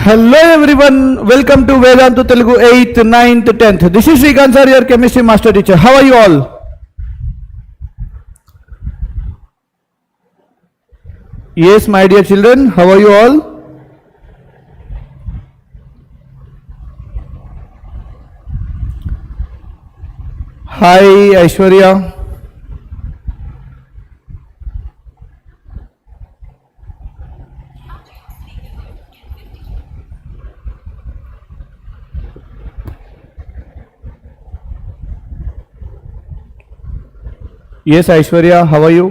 Hello everyone, welcome to Vedantu Telugu 8th, 9th, 10th. This is Srikanth Sir, your chemistry master teacher. How are you all? Yes, my dear children, how are you all? Hi Aishwarya. Yes, Aishwarya, how are you?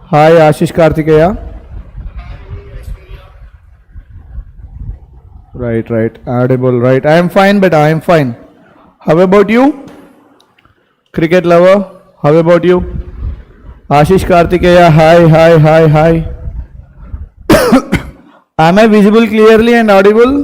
Hi, Ashish Kartikeya. Right. Audible, right. I am fine, but I am fine. How about you? Cricket lover, how about you? Ashish Kartikeya, hi. Am I visible clearly and audible?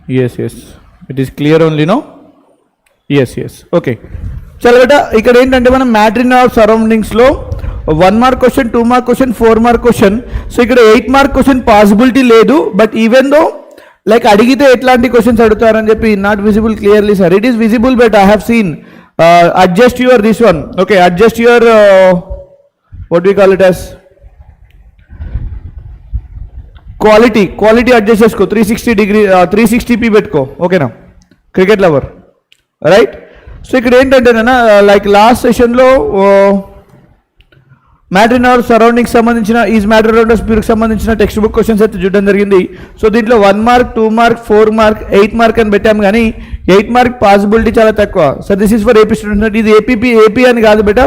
Yes. It is clear only, no? Yes. Okay. చలో బేటా ఇక్కడ ఏంటంటే మనం matter in our సరౌండింగ్స్లో 1 mark question, 2 mark question, 4 mark question. So ఇక్కడ 8 mark question possibility లేదు, but even though like అడిగితే ఎట్లాంటి questions అడుగుతారని చెప్పి not visible clearly sir. It is visible, but I have seen adjust your this one. Okay, adjust your what we call it as quality adjust చేసుకో. 360p పెట్టుకో, ఓకేనా cricket lover, right? So ఇక్కడ ఏంటంటేనా like last సెషన్లో matter in our surroundings సంబంధించిన is matter around us పీరియడ్కి సంబంధించిన text book questions అయితే చూడడం జరిగింది. సో దీంట్లో 1 మార్క్, 2 మార్క్, 4 మార్క్, 8 మార్క్ అని పెట్టాము, కానీ 8 మార్క్ పాసిబిలిటీ చాలా తక్కువ. So this is for AP students. ఇది ఏపీ అని కాదు బేటా,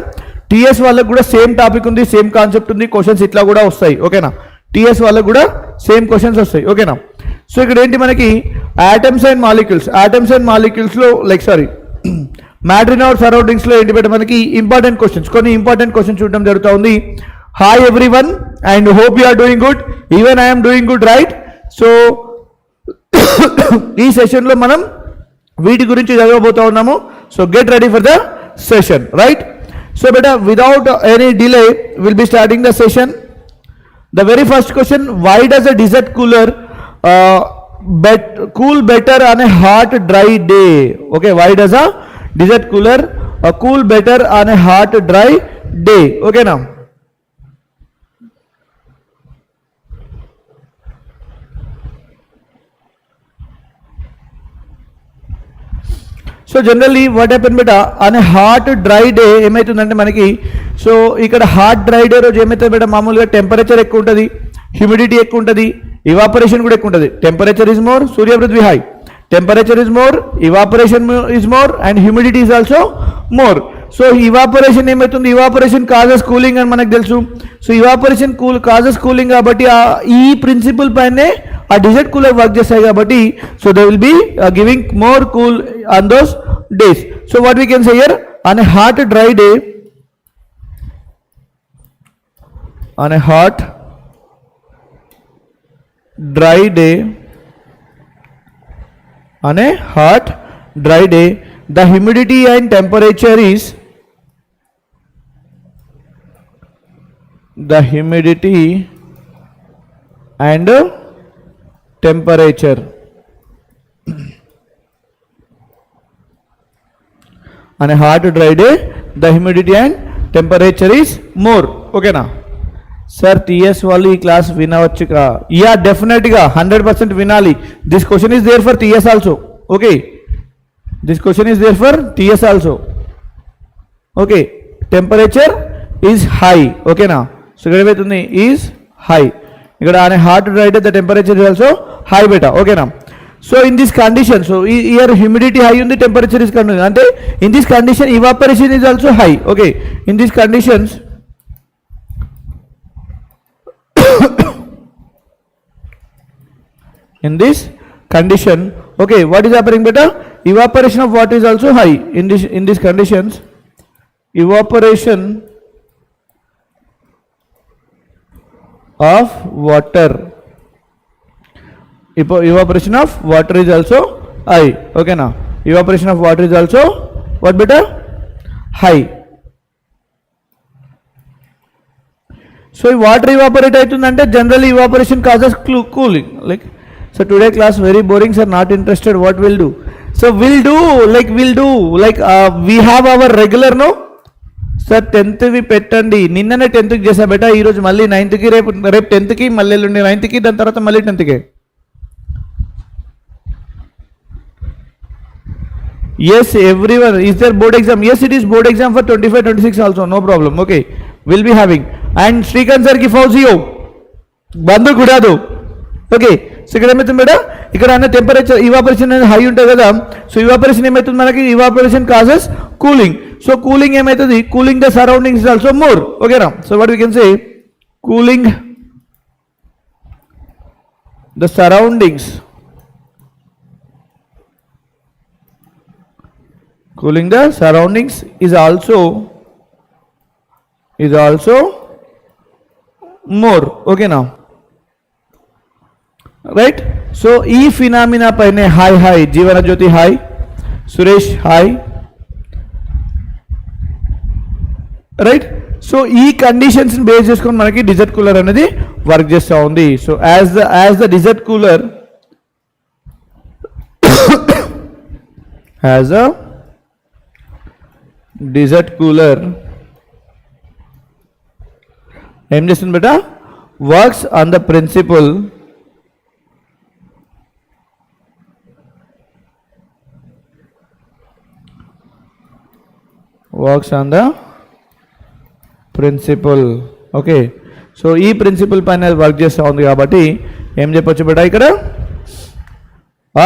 టీఎస్ వాళ్ళకి కూడా సేమ్ టాపిక్ ఉంది, సేమ్ కాన్సెప్ట్ ఉంది, క్వశ్చన్స్ ఇట్లా కూడా వస్తాయి, ఓకేనా? టీఎస్ వాళ్ళకు కూడా సేమ్ క్వశ్చన్స్ వస్తాయి, ఓకేనా? సో ఇక్కడ ఏంటి మనకి ఆటమ్స్ అండ్ మాలిక్యూల్స్లో లైక్ మ్యాటర్ ఇన్ అవర్ సరౌండింగ్స్లో ఏంటి బయట మనకి కొన్ని ఇంపార్టెంట్ క్వశ్చన్స్ చూడడం జరుగుతూ ఉంది. Hi everyone and hope you are doing good, even I'm doing good, right? So ఈ సెషన్లో మనం వీటి గురించి చదవబోతూ ఉన్నాము. So get ready for the session, right? So బేటా without any delay will be starting the session. The very first question, why does a desert cooler cool better on a hot dry day? Okay, why does a desert cooler cool better on a hot dry day? Okay now. So generally what happen beta on a hot dry day ఏమవుతుందంటే మనకి, so ఇక్కడ hot dry day రోజు ఏమవుతుంది బేటా, మామూలుగా temperature ఎక్కువ ఉంటుంది, humidity ఎక్కువ ఉంటుంది, ఇవాపరేషన్ కూడా ఎక్కువ ఉంటుంది. టెంపరేచర్ ఈజ్ మోర్, సూర్యపృథ్వీ high, temperature is more, evaporation is more and humidity is also more. So evaporation ఏమవుతుంది, ఇవాపరేషన్ కాజెస్ కూలింగ్ అని మనకు తెలుసు. సో ఇవాపరేషన్ కాజెస్ కూలింగ్ కాబట్టి ఈ ప్రిన్సిపల్ పైనే ఆ డిజర్ట్ కూలర్ వర్క్ చేస్తాయి కాబట్టి, so they will be giving more cool on those days. So what we can say here, on a hot dry day, on a hot dry day, the humidity and temperature is on a hot dry day the humidity and temperature is more. Okay na sir, TS వాళ్ళు ఈ class వినవచ్చు కా? Yeah డెఫినెట్గా 100% వినాలి. This question is there for TS also. Okay, this question is there for TS also. Okay, temperature is high, ఓకేనా? So ఇక్కడ ఏమవుతుంది, is high. ఇక్కడ on hot dry day the temperature is also high బేటా, ఓకేనా? So in this condition, so year humidity high ఉంది, temperature is condition, అంటే in this condition evaporation is also high. Okay, in this conditions in this condition, okay, what is happening beta, evaporation of water is also high. In these conditions evaporation of water. Evaporation of water is also high. Okay now, evaporation of water is also what beta? High. So water evaporate aitundante generally evaporation causes cooling. Like, so today class very boring sir, not interested. What we'll do? So we'll do like we have our regular no sir 10th పెట్టండి. నిన్ననే 10th చేసా బేటా, ఈరోజు మళ్ళీ 9th రేపు 10th మళ్ళీ ఎల్లుండి 9th దాని తర్వాత మళ్ళీ 10th. Yes, everyone. Is there board exam? Yes, it is board exam for 25-26 also. No problem. Okay, we'll be having. And Srikanth Sir ki Fauziyo Bandhu కూడాదు. Okay, so ఇక్కడ ఏమవుతుంది బేటా, ఇక్కడ అన్న టెంపరేచర్ ఇవాపరేషన్ అనేది high ఉంటుంది కదా. So evaporation ఏమవుతుంది మనకి, evaporation causes cooling. So cooling ఏమవుతుంది, cooling the surroundings is also more. ఓకేనా, so what we can say cooling the surroundings, cooling the surroundings is also more. Okay now, right? So e phenomena paine high Jeevana Jyoti high, Suresh high, right? So e conditions base cheskoni manaki desert cooler anedi work chesta undi. So as the desert cooler as a desert cooler ఏం చేస్తుంది బేటా, works on the principle okay. So ఈ principle పైన work చేస్తూ ఉంది కాబట్టి ఏం చెప్పొచ్చు బేటా ఇక్కడ,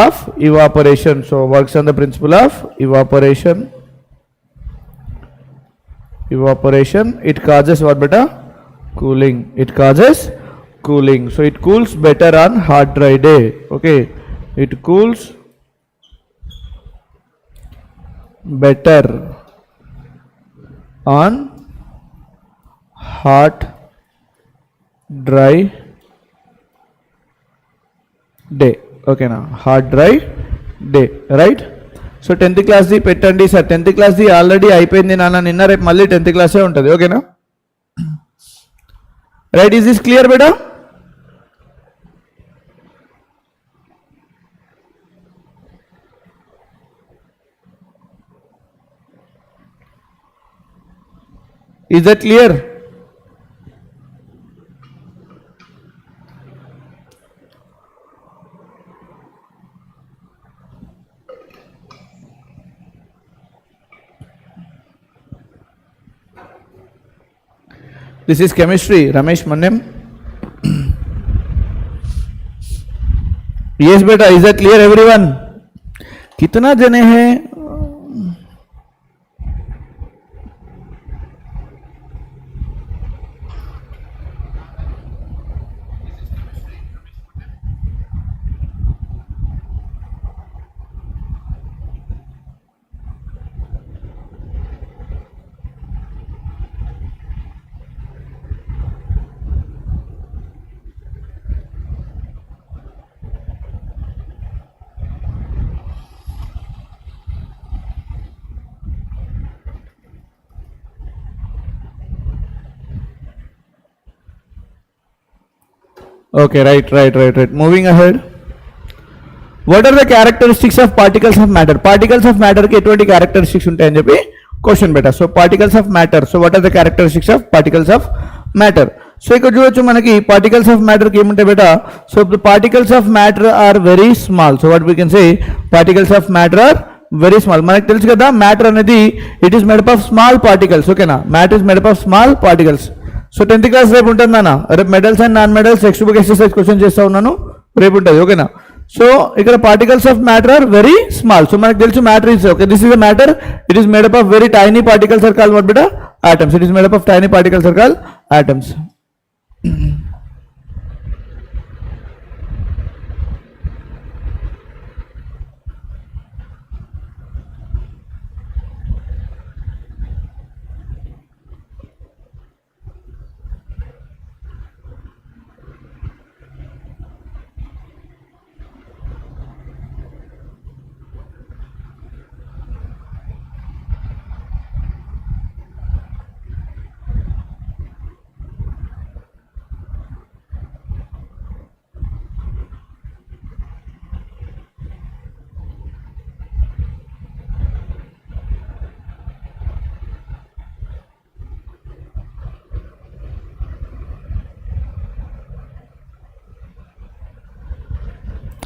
of evaporation. So works on the principle of evaporation. It causes what beta? Cooling. It causes cooling. So it cools better on hot dry day. Okay, it cools better on hot dry day. Okay now, hot dry day, right? So 10th క్లాస్ది పెట్టండి sir. 10th క్లాస్ది already అయిపోయింది నాన్న నిన్న, రేపు మళ్ళీ 10th క్లాసే ఉంటుంది. ఓకేనా, right? Is this clear beta? Is that clear? This is chemistry, Ramesh Mannam. Yes beta, is that clear everyone? कितना जने हैं? Okay, right. Moving ahead. What are the characteristics of particles of matter? Particles of matter ki etvanti characteristics untayani cheppi question beta. So particles of matter. So what are the characteristics of particles of matter? So ikkada chudochu manaki particles of matter ki emuntayi beta. So the particles of matter are very small. So what we can say, particles of matter are very small. Manaki telusu kada, matter anedi it is made up of small particles. Okay na, matter is made up of small particles. So 10th class రేపు ఉంటుంది నాన్న. రేపు medals and non medals text book exercise question చేస్తూ ఉన్నాను, రేపు ఉంటుంది. ఓకేనా, so ఇక్కడ particles of matter are very small. So మనకు తెలుసు matter is okay, this is a matter, it is made up of very tiny particles are called what బేటా? Atoms. It is made up of tiny particles are called atoms.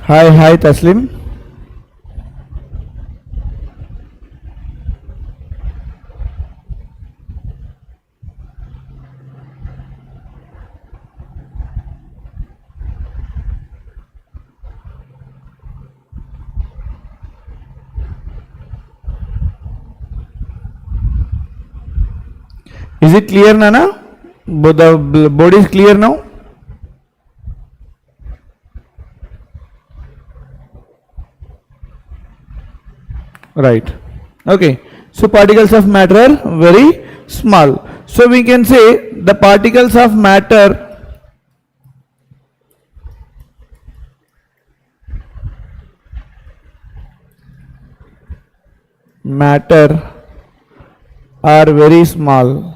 Hi Taslim. Is it clear, Nana? The board is clear now? Right. Okay. So particles of matter are very small. So we can say the particles of matter are very small.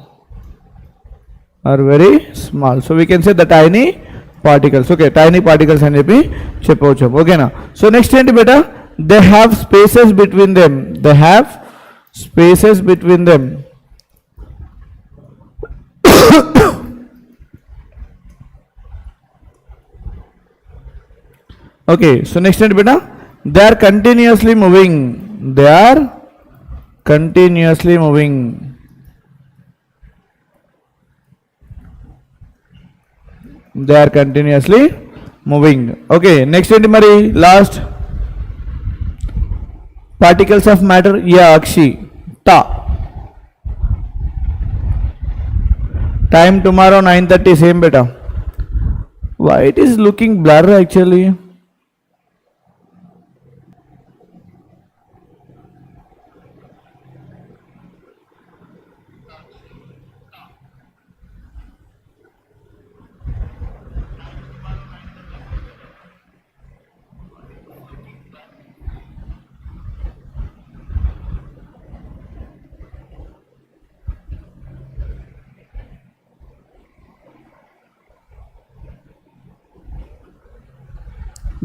So we can say the tiny particles. Okay, tiny particles అని చెప్పి చెప్పవచ్చు. ఓకేనా? So next ఏంటి బేటా? They have spaces between them. Okay, so next ఏంటి బేటా? They are continuously moving. They are continuously moving. Okay, next ఏంటి మరి? Last particles of matter. Yeah, Akshi. Time tomorrow 9:30 same beta. Why it is looking blur actually?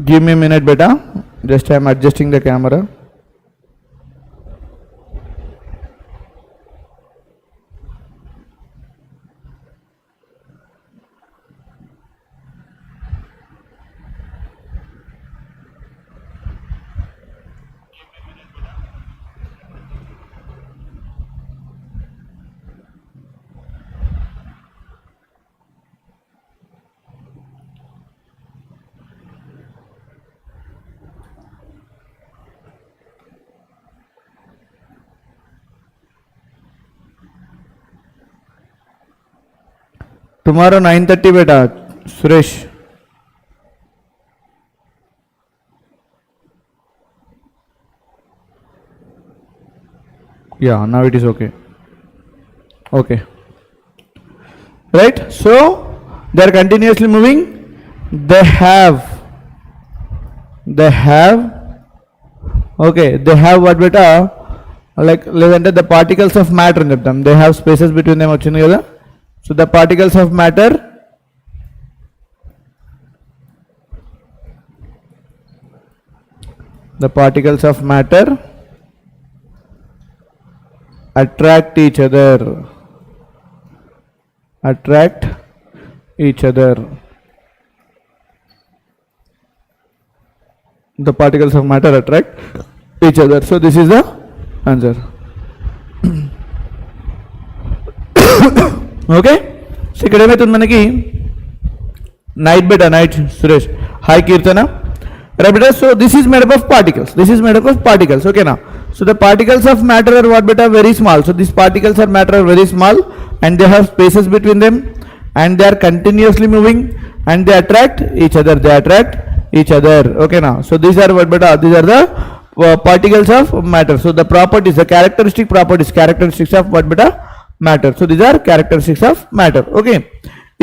Give me a minute beta. Just I am adjusting the camera. Tomorrow 9:30 beta, Suresh. Yeah, now it is okay. Okay. Right? So they are continuously moving. They have what beta? Like లేదంటే the particles of matter అని చెప్తాం. They have spaces between them వచ్చింది కదా. So the particles of matter attract each other. The particles of matter attract each other. So this is the answer. Okay, so ఇక్కడ ఏమవుతుంది మనకి? Night Suresh. Hi Keerthana. Right బేటా, so this is made up of particles. ఓకేనా? So the particles of matter are what బేటా? Very small. So this particles are matter are very small and they have spaces between them and they are continuously moving and they attract each other. ఓకేనా? So these are what బేటా? These are the particles of matter. So the properties, the characteristics of what beta? Matter. So these are characteristics of matter. Okay,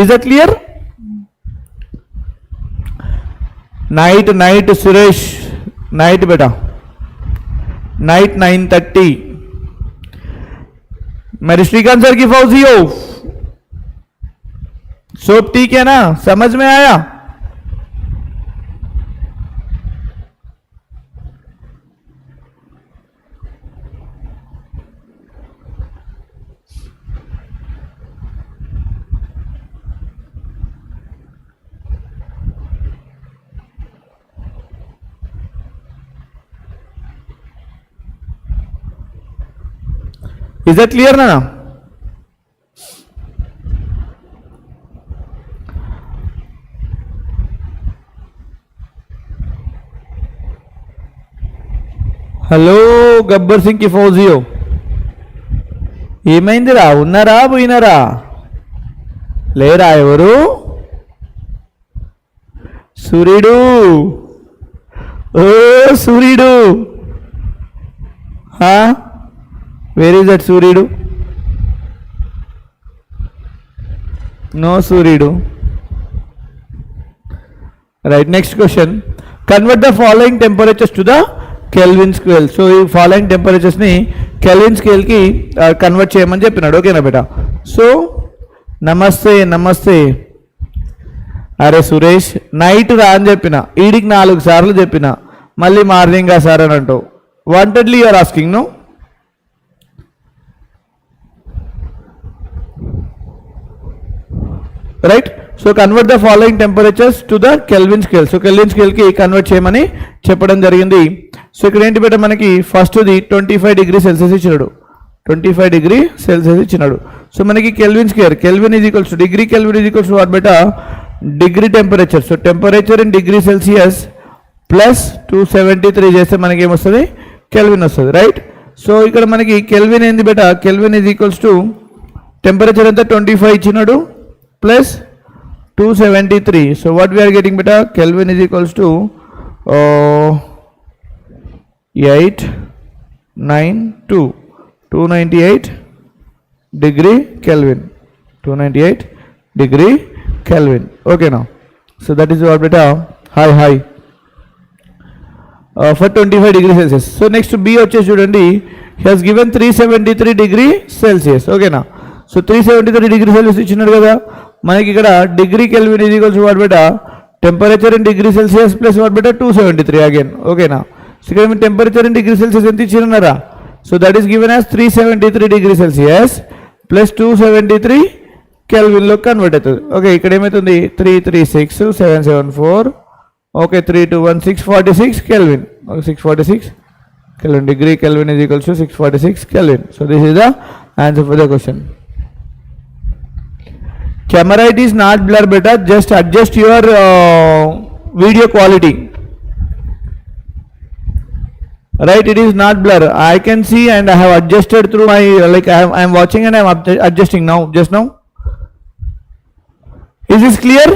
is that clear? Night Suresh, night beta, night 9:30. मेरे Shrikant sir की फौजी हो, सब ठीक है ना? समझ में आया? Is that clear, Nana? Hello Gabbar Singh కి ఫౌజియో, ఏమైందిరా? ఉన్నారా పోయినారా? లేరా ఎవరు? సూర్యుడు, ఓ సూర్యుడు, వేర్ ఈజ్ దట్ సూర్యుడు? నో సూర్యుడు. Right, next question. Convert the following temperatures to the Kelvin scale. So ఈ ఫాలోయింగ్ టెంపరేచర్స్ని కెల్విన్ స్కేల్కి కన్వర్ట్ చేయమని చెప్పినాడు. ఓకేనా బేటా? సో నమస్తే నమస్తే. అరే సురేష్, నైట్ రా అని చెప్పిన, ఈడికి 4 సార్లు చెప్పిన, మళ్ళీ మార్నింగ్ సార్ అని అంటావు. Wantedly you're asking, no? Right. So convert the following temperatures to the Kelvin scale. So Kelvin స్కేల్కి కన్వర్ట్ చేయమని చెప్పడం జరిగింది. సో ఇక్కడ ఏంటి బేటా, మనకి ఫస్ట్ది 25 డిగ్రీ సెల్సియస్ ఇచ్చినాడు. 25 డిగ్రీ సెల్సియస్ ఇచ్చినాడు. సో మనకి kelvin scale, kelvin is equals to degree, Kelvin is equals to what beta? Degree temperature. So temperature in degree Celsius plus 273 చేస్తే మనకి ఏమొస్తుంది? కెల్విన్ వస్తుంది. రైట్. సో ఇక్కడ మనకి కెల్విన్ ఏంది బేటా? Kelvin is equals to temperature ఎంత 25 ఇచ్చినాడు plus 273. So what we're getting బేటా? Kelvin is equals to 892 298 degree Kelvin. 298 degree Kelvin. Okay now. So that is what beta high for 25 degree Celsius. So next to B వచ్చేసి చూడండి, he has given 373 degree Celsius. Okay now. So 373 degree Celsius ఇచ్చినాడు కదా మనకి. ఇక్కడ degree Kelvin is equals to what బేటా? Temperature in degree Celsius plus what బేటా? 273 again. ఓకేనా? So ఇక్కడ మీ టెంపరేచర్ ఇన్ డిగ్రీ సెల్సియస్ ఎంత ఇచ్చినారా? So that is given as 373 degree Celsius plus 273 కెల్విన్లో కన్వర్ట్ అవుతుంది. ఓకే, ఇక్కడ ఏమవుతుంది? 336 774. Okay, 321 646 Kelvin. Okay, 646 Kelvin. Degree Kelvin is equals to 646 Kelvin. So this is the answer for the question. Camera it is not blur beta, just adjust your video quality. Right, it is not blur. I can see and I have adjusted through my I am watching and I am adjusting now, just now. Is this clear?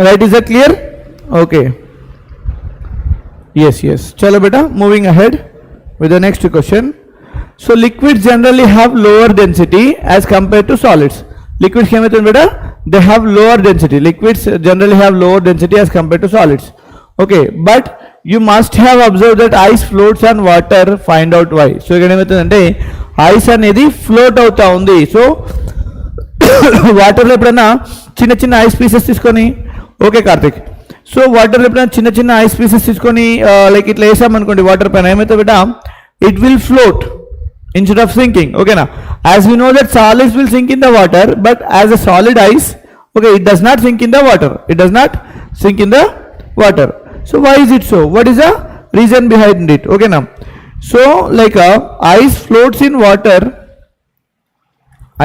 Right, is that clear? Okay. Yes. Chalo beta, moving ahead with the next question. So liquids generally have lower density as compared to solids. Liquids came with beta, they have lower density. Liquids generally have lower density as compared to solids. Okay, but you must have observed that ice floats on water. Find out why. So again ఏమవుతుందంటే ice అనేది float అవుతా ఉంది. So వాటర్లో ఎప్పుడైనా చిన్న చిన్న ice pieces తీసుకొని, okay Karthik, so వాటర్లో ఎప్పుడైనా చిన్న చిన్న ఐస్ పీసెస్ తీసుకొని లైక్ ఇట్లా వేసామనుకోండి వాటర్ పైన, ఏమైతే బేటా it will float instead of sinking. Okay now, as we know that solids will sink in the water, but as a solid ice, okay, it does not sink in the water. It does not sink in the water. So why is it so? What is the reason behind it? Okay now, so like ice floats in water.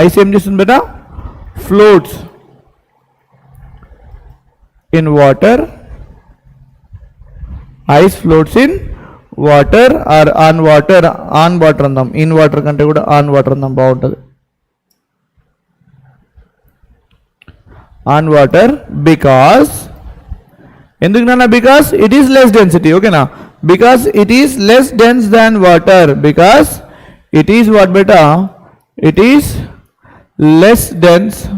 Ice em chestundi beta, floats in water. Ice floats in water or on water andam, in water kante kuda on water andam baaguntadi. On water because enduku nana, because it is less density. Okay na, because it is less dense than water, because it is what beta, it is less dense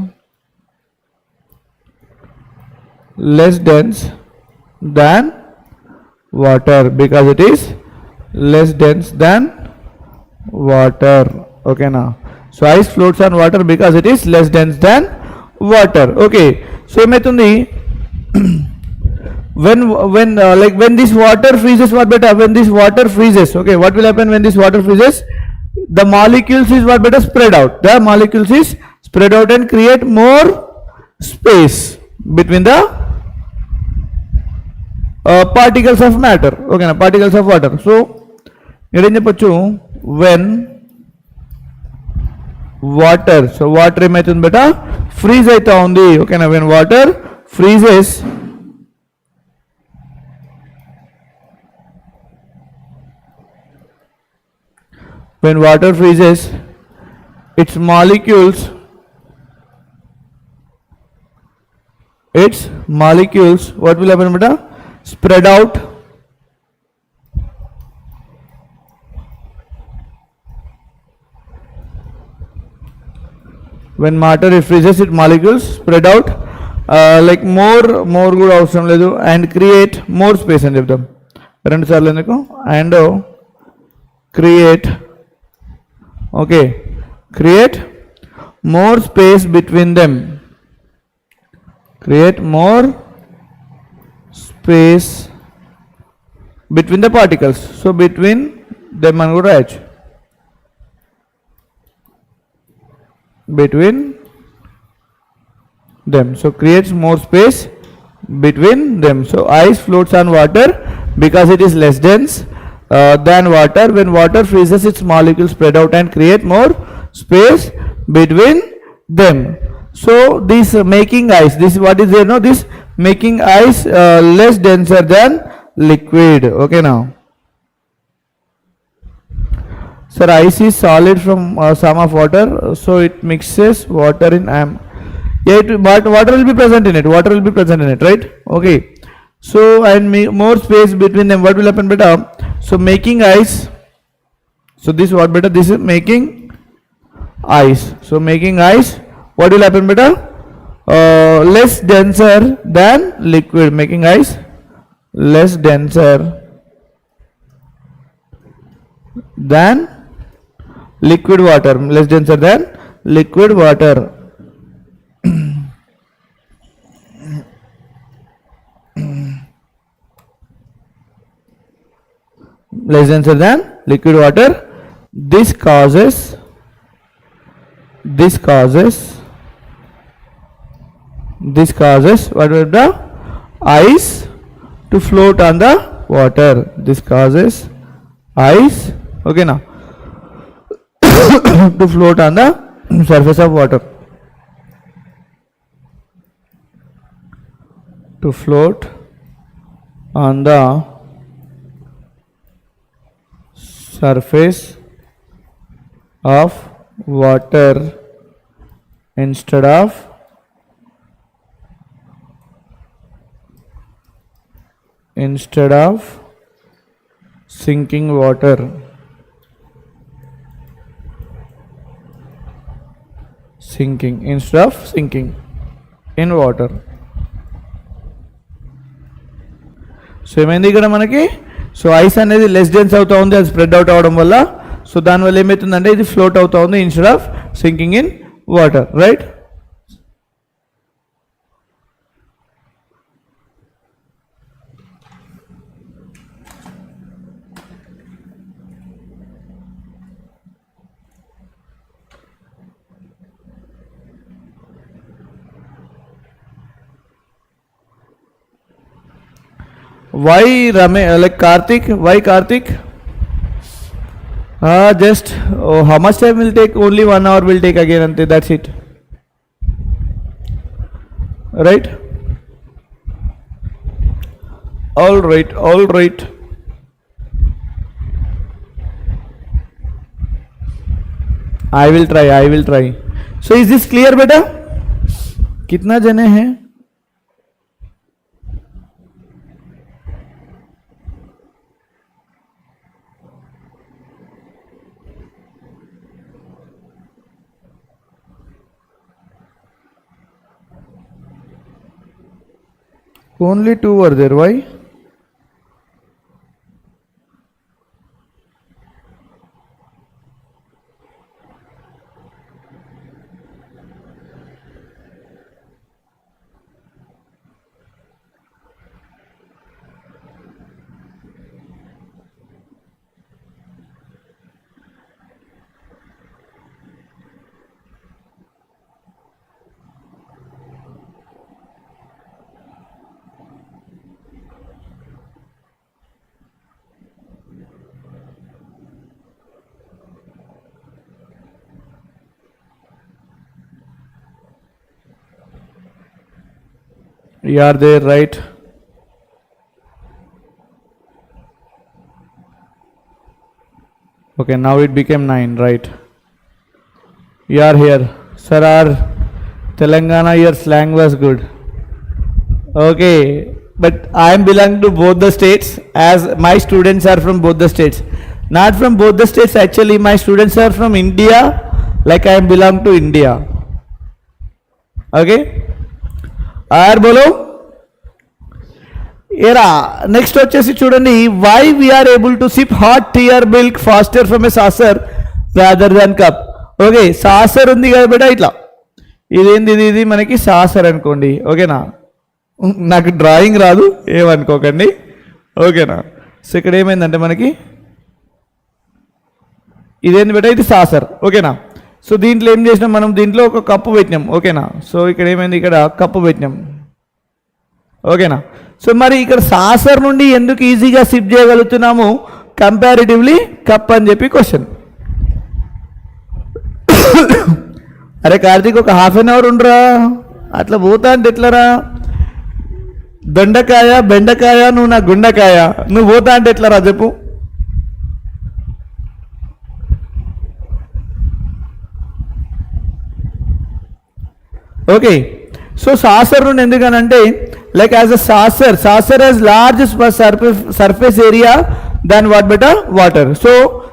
than water, because it is less dense than water. Okay now, so ice floats on water because it is less dense than water. Okay, so ఏమైతుంది when this water freezes, what beta, when this water freezes, okay, what will happen when this water freezes? The molecules is what beta, spread out. The molecules is spread out and create more space between the particles of matter. Okay na, particles of water. So ఇక్కడ ఏం చెప్పొచ్చు, when water, so water ఏమైతుంది బేటా, freeze అవుతా ఉంది. ఓకేనా, when water freezes, when water freezes, its molecules what will happen beta, spread out when water freezes, its molecules spread out like more good అవసరం లేదు, and create more space అని చెప్తాం రెండు సార్లు ఎందుకు, and create, okay, create more space between them, create more space between the particles. So between them అని కూడా రాయొచ్చు, between them, so creates more space between them. So ice floats on water because it is less dense than water. When water freezes, its molecules spread out and create more space between them. So this making ice, this what is there, no, this making ice less denser than liquid. Okay now, sir, ice is solid from some of water, so it mixes water in but water will be present in it, right? Okay, so and more space between them, what will happen beta, so making ice, so this what beta, this is making ice, so making ice, what will happen beta, less denser than liquid, making ice less denser than liquid water, less denser than liquid water. Less denser than liquid water. This causes what will the ice to float on the water. This causes ice, okay now, to float on the surface of water, to float on the surface of water instead of sinking water. Sinking instead of sinking in water. So ఏమైంది ఇక్కడ మనకి, so ice అనేది less dense అవుతా ఉంది, అది spread out అవడం వల్ల, so దానివల్ల ఏమవుతుందంటే ఇది ఫ్లోట్ అవుతా ఉంది instead of sinking in water, right? Why like Karthik? Why Karthik? Just how much time will take? Only 1 hour will take again, ante, that's it. Right? All right. I will try. So is this clear beta? कितना जने हैं? Only 2 were there. Why? You are there, right? Okay, now it became 9, right? You are here. Sir, our Telangana, your slang was good. Okay, but I am belong to both the states, as my students are from both the states. Not from both the states, actually my students are from India, like I am belong to India. Okay? ఆర్ బోలో ఏరా next వచ్చేసి చూడండి, why we are able to sip hot tea or milk faster from a saucer rather than cup. Okay, saucer ఉంది కదా బేటా, ఇట్లా ఇదేంది, ఇది మనకి సాసర్ అనుకోండి. ఓకేనా, నాకు డ్రాయింగ్ రాదు ఏమనుకోకండి. ఓకేనా, సో ఇక్కడ ఏమైందంటే మనకి ఇదేంది బేటా, ఇది సాసర్. ఓకేనా, సో దీంట్లో ఏం చేసినాం మనం, దీంట్లో ఒక కప్పు పెట్టినాం. ఓకేనా, సో ఇక్కడ ఏమైంది, ఇక్కడ కప్పు పెట్టినాం. ఓకేనా, సో మరి ఇక్కడ సాసర్ నుండి ఎందుకు ఈజీగా సిప్ చేయగలుగుతున్నాము కంపారిటివ్లీ కప్ అని చెప్పి క్వశ్చన్. అరే కార్తీక్, ఒక హాఫ్ అన్ అవర్ ఉండరా, అట్లా పోతా అంటే ఎట్లరా, దొండకాయ బెండకాయ నువ్వు నా గుండకాయ, నువ్వు పోతా అంటే ఎట్లరా చెప్పు. ఓకే, సో సాసర్ నుండి ఎందుకనంటే like as a saucer has large surface area than what బెటా water. So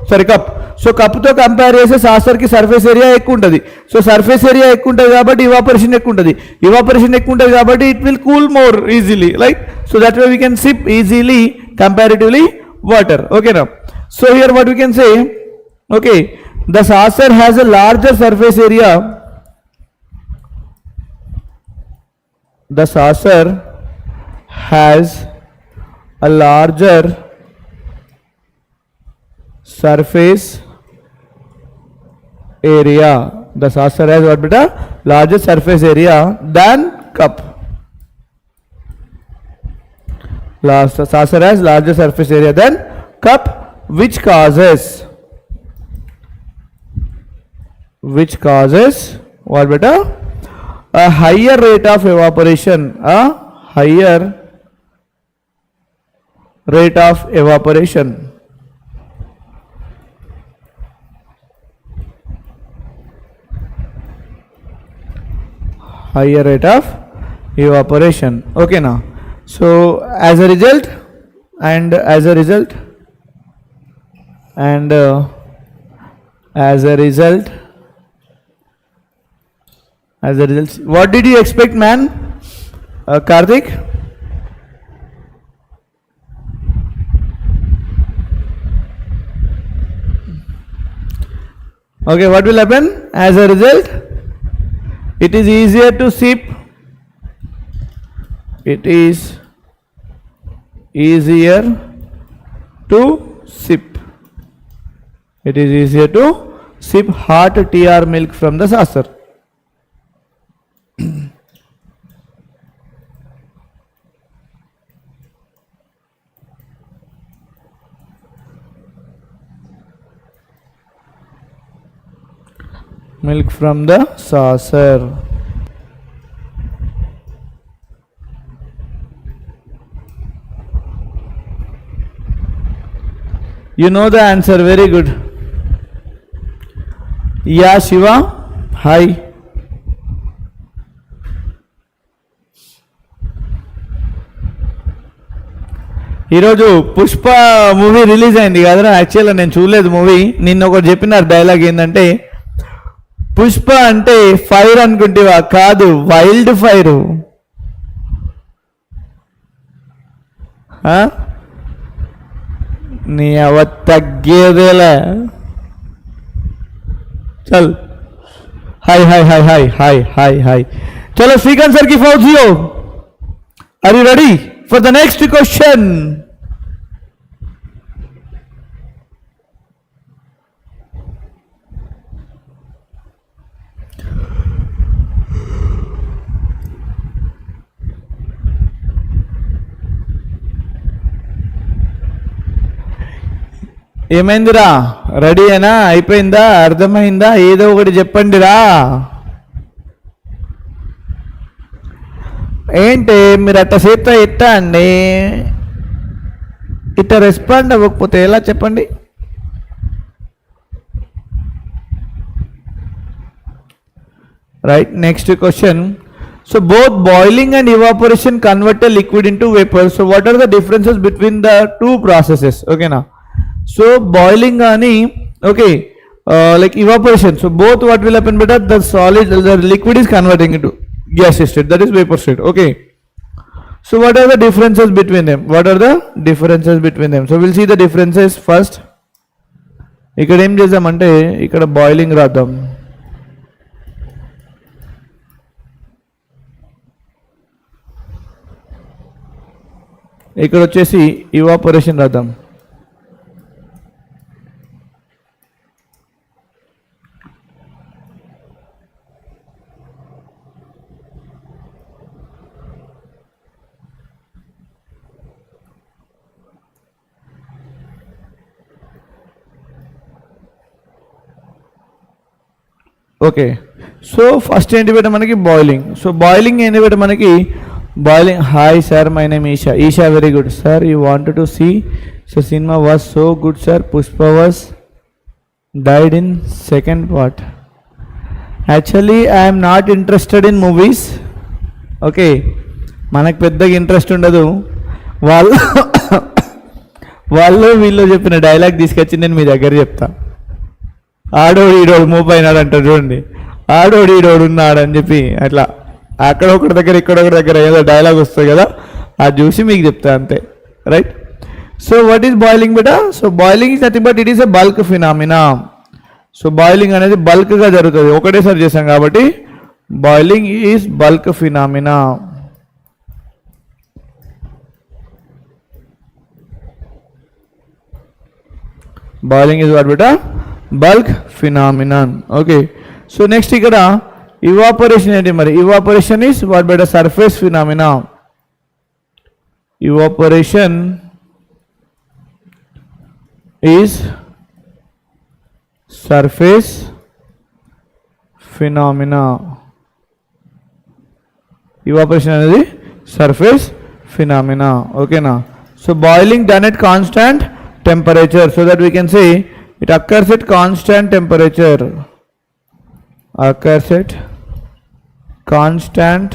sorry cup. So కప్తో కంపేర్ చేస్తే సాసర్కి సర్ఫేస్ ఏరియా ఎక్కువ ఉంటుంది. సో సర్ఫేస్ ఏరియా ఎక్కువ ఉంటుంది కాబట్టి ఇవాపరేషన్ ఎక్కువ ఉంటుంది. ఇవాపరేషన్ ఎక్కువ ఉంటుంది కాబట్టి it will cool more easily, like so that way we can sip easily comparatively water. ఓకేనా, so here what we can say, okay, the saucer has a larger surface area. The saucer has a larger surface area. The saucer has what beta? Larger surface area than cup. Saucer has larger surface area than cup, which causes what beta? A higher rate of evaporation, higher rate of evaporation. Higher rate of evaporation. Okay, now so as a result what did you expect, man? Karthik? Okay, what will happen? As a result, it is easier to sip. It is easier to sip. It is easier to sip hot TR milk from the saucer. Milk from the saucer. You know the answer, very good. Yeah, Shiva, hi. ఈరోజు Pushpa movie release అయింది కదరా. యాక్చువల్గా నేను చూడలేదు movie. నిన్న ఒకటి చెప్పినారు dialogue, ఏంటంటే పుష్ప అంటే ఫైర్ అనుకుంటేవా, కాదు వైల్డ్ ఫైర్. నీ అవ తగ్గేదేలే. చల్ hi hi hi hi hi hi hi. చలో శ్రీకాంత్ సార్ కి ఫౌజియో, are you ready for the next question? ఏమైందిరా, రెడీ అయినా, అయిపోయిందా, అర్థమైందా? ఏదో ఒకటి చెప్పండిరా. ఏంటి మీరు అట్ట చేత ఎట్టా అండి, ఇట్ట రెస్పాండ్ అవ్వకపోతే ఎలా చెప్పండి? Right, next question. So both boiling and evaporation convert a liquid into vapor. So what are the differences between the two processes? ఓకేనా? So boiling ani, okay, like evaporation. So both what will happen beta, the solid, the liquid is converting into gas state, that is vapor state. Okay, so what are the differences between them? What are the differences between them? So we'll see the differences first. ఇక్కడ ఏం చేద్దామంటే ఇక్కడ boiling రాద్దాం. ఇక్కడ వచ్చేసి evaporation రాద్దాం. Okay, so first ఏంటి బేట మనకి బాయిలింగ్. సో బాయిలింగ్ ఏంటి బేట మనకి boiling. Hi sir, my name Esha. Esha, very good sir. You wanted to see, so cinema was so good sir. Pushpa was died in second part. Actually I'm not interested in movies. Okay, మనకు పెద్దగా interest ఉండదు. వాళ్ళు వీళ్ళు చెప్పిన dialogue తీసుకొచ్చి నేను మీ దగ్గర చెప్తా. ఆడోడు ఈడోడు మూవ్ అయినాడు అంటారు చూడండి, ఆడోడు ఈడోడు ఉన్నాడు అని చెప్పి అట్లా అక్కడ ఒకటి దగ్గర ఇక్కడ ఒకటి దగ్గర ఏదో డైలాగ్ వస్తుంది కదా, అది చూసి మీకు చెప్తా అంతే. Right, so what is boiling beta? So boiling is nothing but it is a bulk phenomena. So boiling అనేది బల్క్గా జరుగుతుంది, ఒకటేసారి చేసాం కాబట్టి boiling is bulk phenomena. Boiling is what beta? Bulk phenomenon. Okay, so next ఇక్కడ evaporation ఏంటి మరి? Evaporation is what beta? Surface phenomena. Evaporation is surface phenomena. Evaporation అనేది సర్ఫేస్ ఫినామినా. ఓకేనా? So boiling done at constant temperature, so that we can say it occurs at constant temperature. Occurs at constant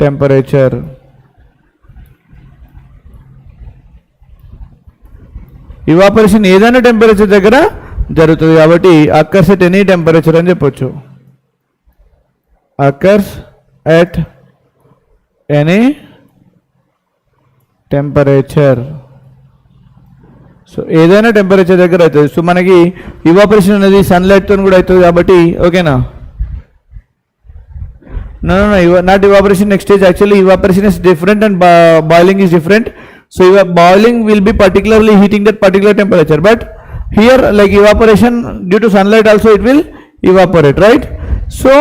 temperature. Evaporation ఏదైనా temperature దగ్గర జరుగుతుంది కాబట్టి occurs at any temperature అని చెప్పొచ్చు. Occurs at any temperature. So ఏదైనా temperature దగ్గర అవుతుంది. So మనకి ఇవాపరేషన్ అనేది సన్లైట్తో కూడా అవుతుంది కాబట్టి ఓకేనా? No, not evaporation. Next stage, actually evaporation is different and boiling is different. So boiling will be particularly heating that particular temperature, but here like evaporation due to sunlight also it will evaporate, right? So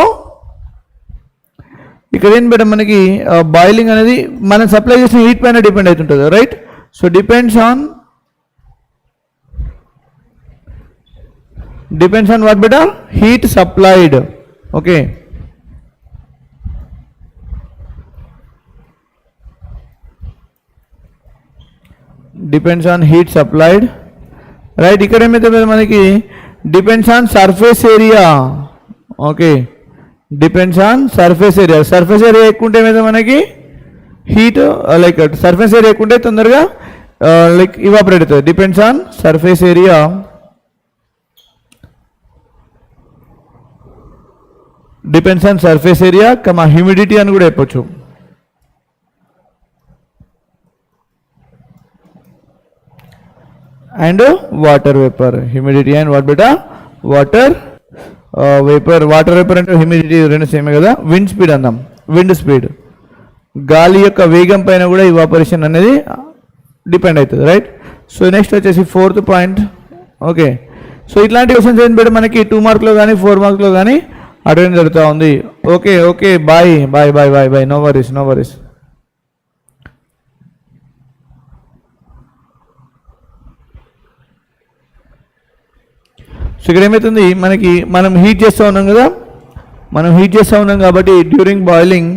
ఇక్కడ ఏం బేట మనకి boiling అనేది మనం supply చేసిన heat పైన depend అవుతుంటుంది, right? So depends on what బేట? Heat supplied. Okay, depends on heat supplied, right? ఇక్కడ ఏమైతే మనకి depends on surface area. Okay, depends on surface area. Surface area ఎక్కువ ఉంటే ఏమైతే మనకి హీట్ లైక్ సర్ఫేస్ ఏరియా ఎక్కువ ఉంటే తొందరగా లైక్ ఇవాపరేట్ అవుతుంది. Depends on surface area. Depends on surface area comma humidity అని కూడా చెప్పొచ్చు. and water vapor. Humidity and what beta? Water vapor. Water vapor and humidity రెండు సేమే కదా. విండ్ స్పీడ్ అందాం. విండ్ స్పీడ్ గాలి యొక్క వేగం పైన కూడా ఇవాపరేషన్ అనేది డిపెండ్ అవుతుంది, రైట్. సో నెక్స్ట్ వచ్చేసి 4th పాయింట్. ఓకే, సో ఇట్లాంటి క్వశ్చన్స్ ఏంటి బట్ మనకి 2 మార్క్లో కానీ 4 మార్క్లో కానీ అడగడం జరుగుతూ ఉంది. Okay okay, bye bye bye bye bye, no worries no worries. So ఇక్కడ ఏమవుతుంది మనకి, మనం హీట్ చేస్తూ ఉన్నాం కదా, మనం హీట్ చేస్తూ ఉన్నాం కాబట్టి డ్యూరింగ్ బాయిలింగ్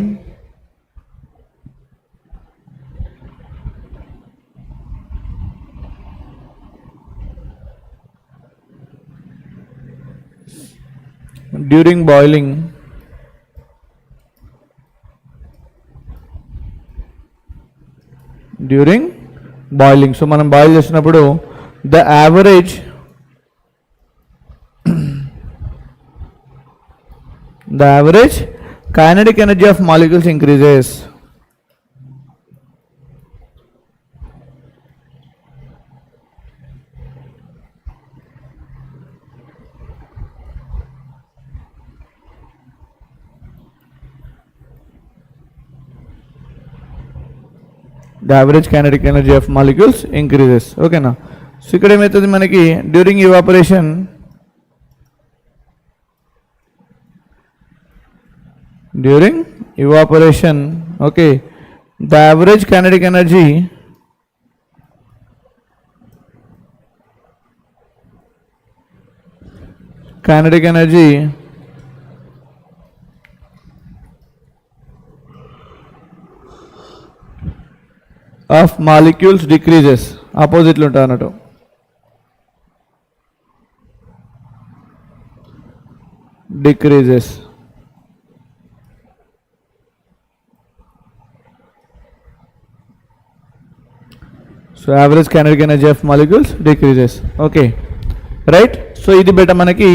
సో మనం బాయిల్ చేసినప్పుడు the average kinetic energy of molecules increases. The average kinetic energy of molecules increases. Okay na. So ఇక్కడ ఏమవుతుంది మనకి during evaporation okay, the average kinetic energy of molecules decreases. Opposite lo ఉంటా అన్నట్టు. Decreases. So average kinetic energy of molecules decreases. Okay, right. So ఇది better మనకి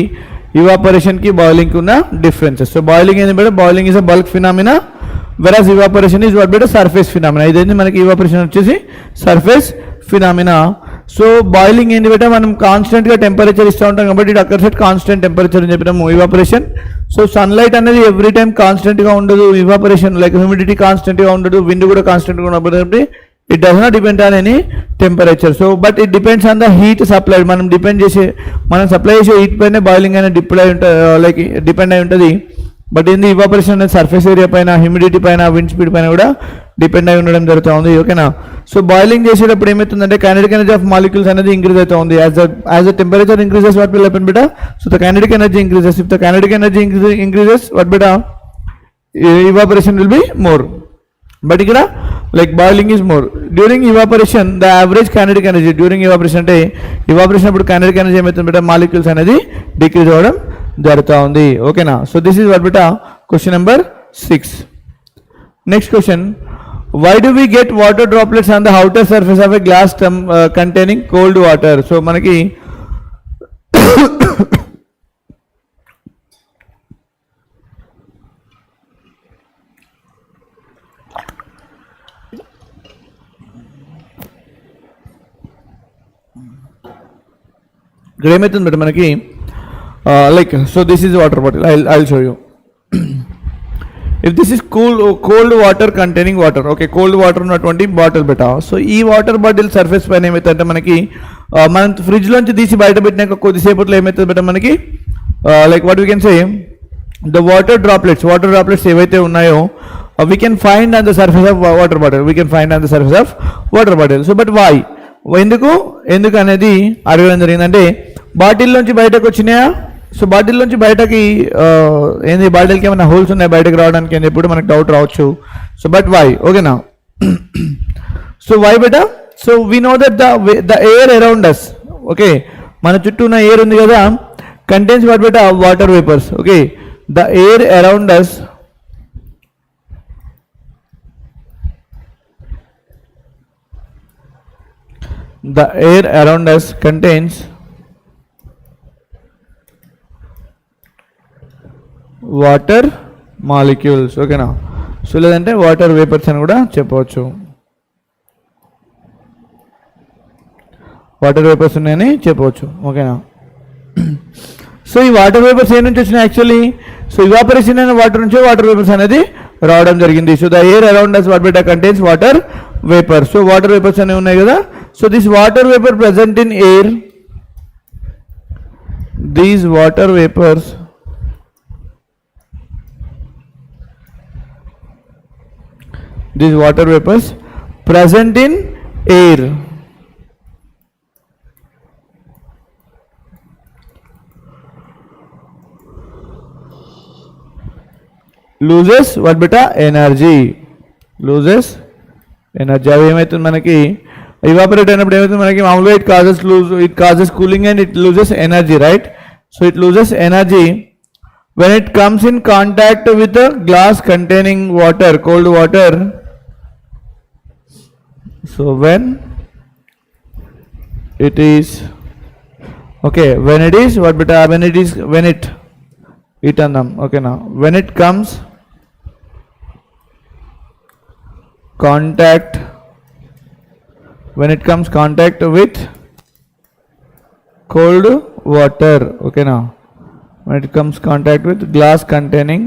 evaporation కి boiling కి ఉన్న డిఫరెన్సెస్. సో బాయిలింగ్ ఏంది better? Boiling is a bulk phenomena, whereas evaporation is what better? Surface phenomena. ఇదేంది మనకి evaporation వచ్చేసి surface phenomena. So boiling ఏంది బెటర్? మనం కాన్స్టెంట్గా టెంపరేచర్ ఇస్తూ ఉంటాం కాబట్టి it occurs at constant temperature అని చెప్పినాము. ఇవాపరేషన్, సో సన్లైట్ అనేది ఎవ్రీ టైం కాన్స్టెంట్గా ఉండదు. ఇవాపరేషన్ లైక్ హ్యూమిడిటీ కాన్స్టెంట్గా ఉండదు, విండ్ కూడా కాన్స్టెంట్గా ఉండదు. It does not depend on any temperature. So but it depends on the heat supplied. మనం సప్లై చేసే హీట్ పైన బాయిలింగ్ అనేది డిపెండ్ అయి ఉంటుంది. బట్ ఏంది ఇవాపరేషన్ అనేది సర్ఫేస్ ఏరియా పైన, హ్యూమిడిటీ పైన, విండ్ స్పీడ్ పైన కూడా డిపెండ్ అయి ఉండడం జరుగుతుంది. ఓకేనా. సో బాయిలింగ్ చేసేటప్పుడు ఏమవుతుందంటే కైనెటిక్ ఎనర్జీ ఆఫ్ మాలిక్యూల్స్ అనేది ఇంక్రీజ్ అవుతూ ఉంది. As the temperature increases what will happen బెటా? So the kinetic energy increases. If the kinetic energy increases what బెటా? Evaporation will be more. But ఇక్కడ like boiling is more. During evaporation the average kinetic energy, during evaporation అంటే evaporation అప్పుడు kinetic energy ఏమవుతుంది బెటా? Molecules అనేది decrease అవ్వడం జరుగుతూ ఉంది. ఓకేనా. సో దిస్ ఈజ్ వాట్ బెటా question number 6. Next question, why do we get water droplets on the outer surface of a glass containing cold water? So మనకి ఇక్కడ ఏమవుతుంది బట్ మనకి like so this is water bottle. I'll show you. If this is cold water containing water, okay, cold water ఉన్నటువంటి bottle beta. So ఈ water bottle surface పైన ఏమవుతుందంటే మనకి మనం ఫ్రిడ్జ్ లోంచి తీసి బయట పెట్టినాక కొద్దిసేపట్లో ఏమవుతుంది బెటా మనకి like what we can say the water droplets ఏవైతే ఉన్నాయో we can find on the surface of water bottle. So but why? ఎందుకు అనేది అడగడం జరిగిందంటే బాటిల్లోంచి బయటకు వచ్చినాయా? సో బాటిల్లోంచి బయటకి ఏంది బాటిల్కి ఏమైనా హోల్స్ ఉన్నాయి బయటకు రావడానికి అని చెప్పి మనకు డౌట్ రావచ్చు. So but why? ఓకేనా. సో వై బెటా? So we know that the air around us, okay, మన చుట్టూ ఉన్న ఎయిర్ ఉంది కదా, కంటైన్స్ వాట్ బెటా? Water vapours. Okay, the air around us contains water molecules. ఓకేనా. సో లేదంటే వాటర్ వేపర్స్ అని కూడా చెప్పవచ్చు. వాటర్ వేపర్స్ ఉన్నాయని చెప్పవచ్చు. ఓకేనా. సో ఈ వాటర్ వేపర్స్ ఏ నుంచి వచ్చినాయి యాక్చువల్లీ? సో ఇవాపరేషన్ అయిన వాటర్ నుంచి వాటర్ వేపర్స్ అనేది రావడం జరిగింది. So the air around us what బెటా contains water vapour. So water vapours అనేవి ఉన్నాయి కదా. So this water vapour present in air, these water vapours present in air loses what beta energy, loses energy. అవి ఏమవుతుంది మనకి evaporate అయినప్పుడు ఏమవుతుంది మనకి మామూలుగా it causes cooling and it loses energy, right? So it loses energy when it comes in contact with a glass containing water, cold water. So when it is what beta, when it annam, okay, now when it comes contact with cold water, okay, now when it comes contact with glass containing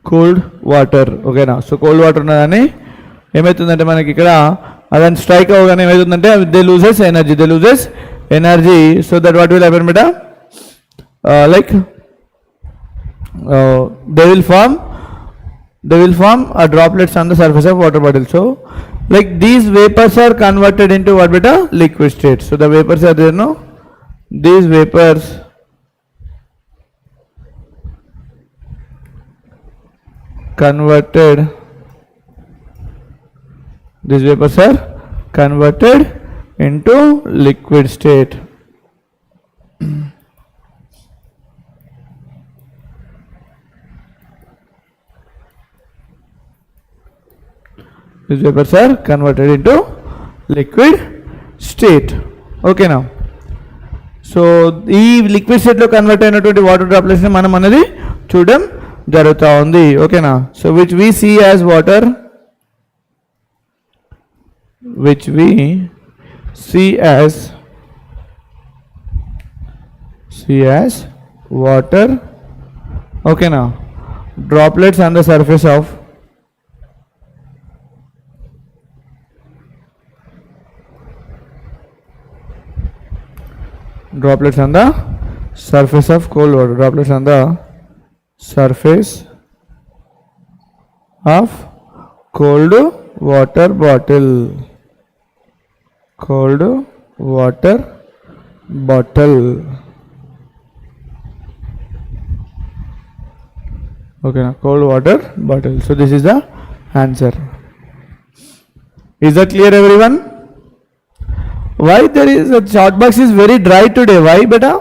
cold water, ఓకేనా. So cold water ఉన్నదని ఏమవుతుందంటే మనకి ఇక్కడ అదని strike అవ్వగానే ఏమవుతుందంటే they loses energy. So that what will happen బెటా, like they will form droplets on the surface of water bottle. So like these vapors are converted into what beta, liquid state. So the vapors are there, no, these vapors are converted into liquid state. These vapors are converted into liquid state. Okay, now so ఈ liquid state లో convert అయినటువంటి water droplets ని మనం అనేది చూడడం జరుగుతూ ఉంది. ఓకేనా. So which we see as water, ఓకేనా, droplets on the surface of cold water, droplets on the surface of cold water bottle, okay, cold water bottle. So this is the answer. Is that clear everyone? Why there is a short box is very dry today? Why beta?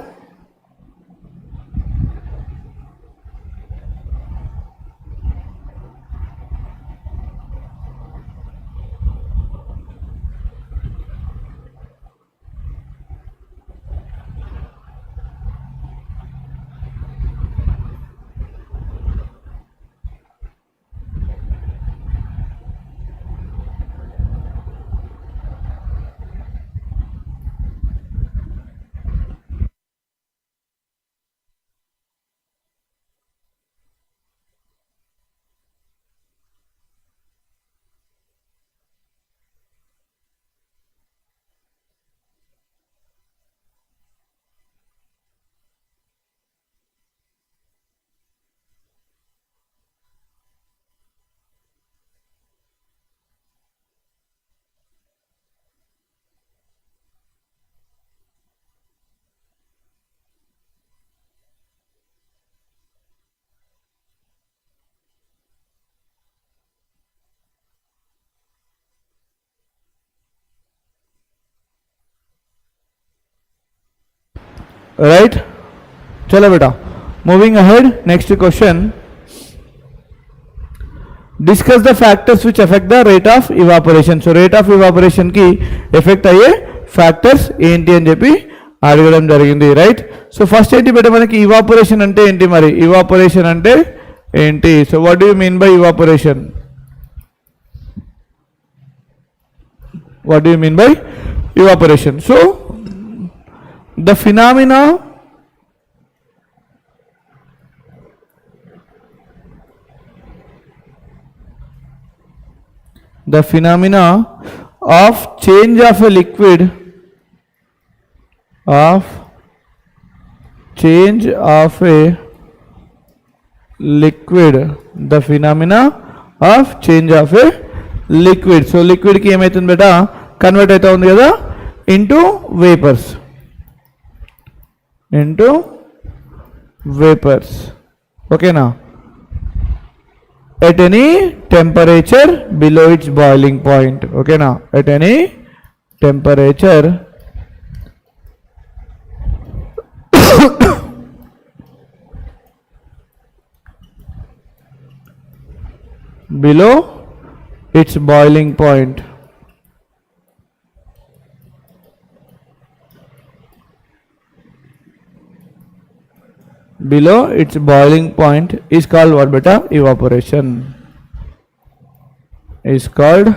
Right, चलो बेटा, moving ahead, next question. Discuss the factors which affect the rate of evaporation. So rate of evaporation की effect अये factors ఏంటి అని చెప్పి అడగడం జరిగింది, right. So first ఏంటి బేటా మనకి evaporation అంటే ఏంటి? మరి evaporation అంటే ఏంటి? So what do you mean by evaporation? What do you mean by evaporation? So the phenomena of change of a liquid the phenomena of change of a liquid. So liquid ki ఏమైతుంది బేటా, convert అవుతా ఉంది కదా into vapours, ఓకేనా, at any temperature below its boiling point, ఓకేనా, at any temperature below its boiling point. Below its boiling point is called what beta? Evaporation. Is called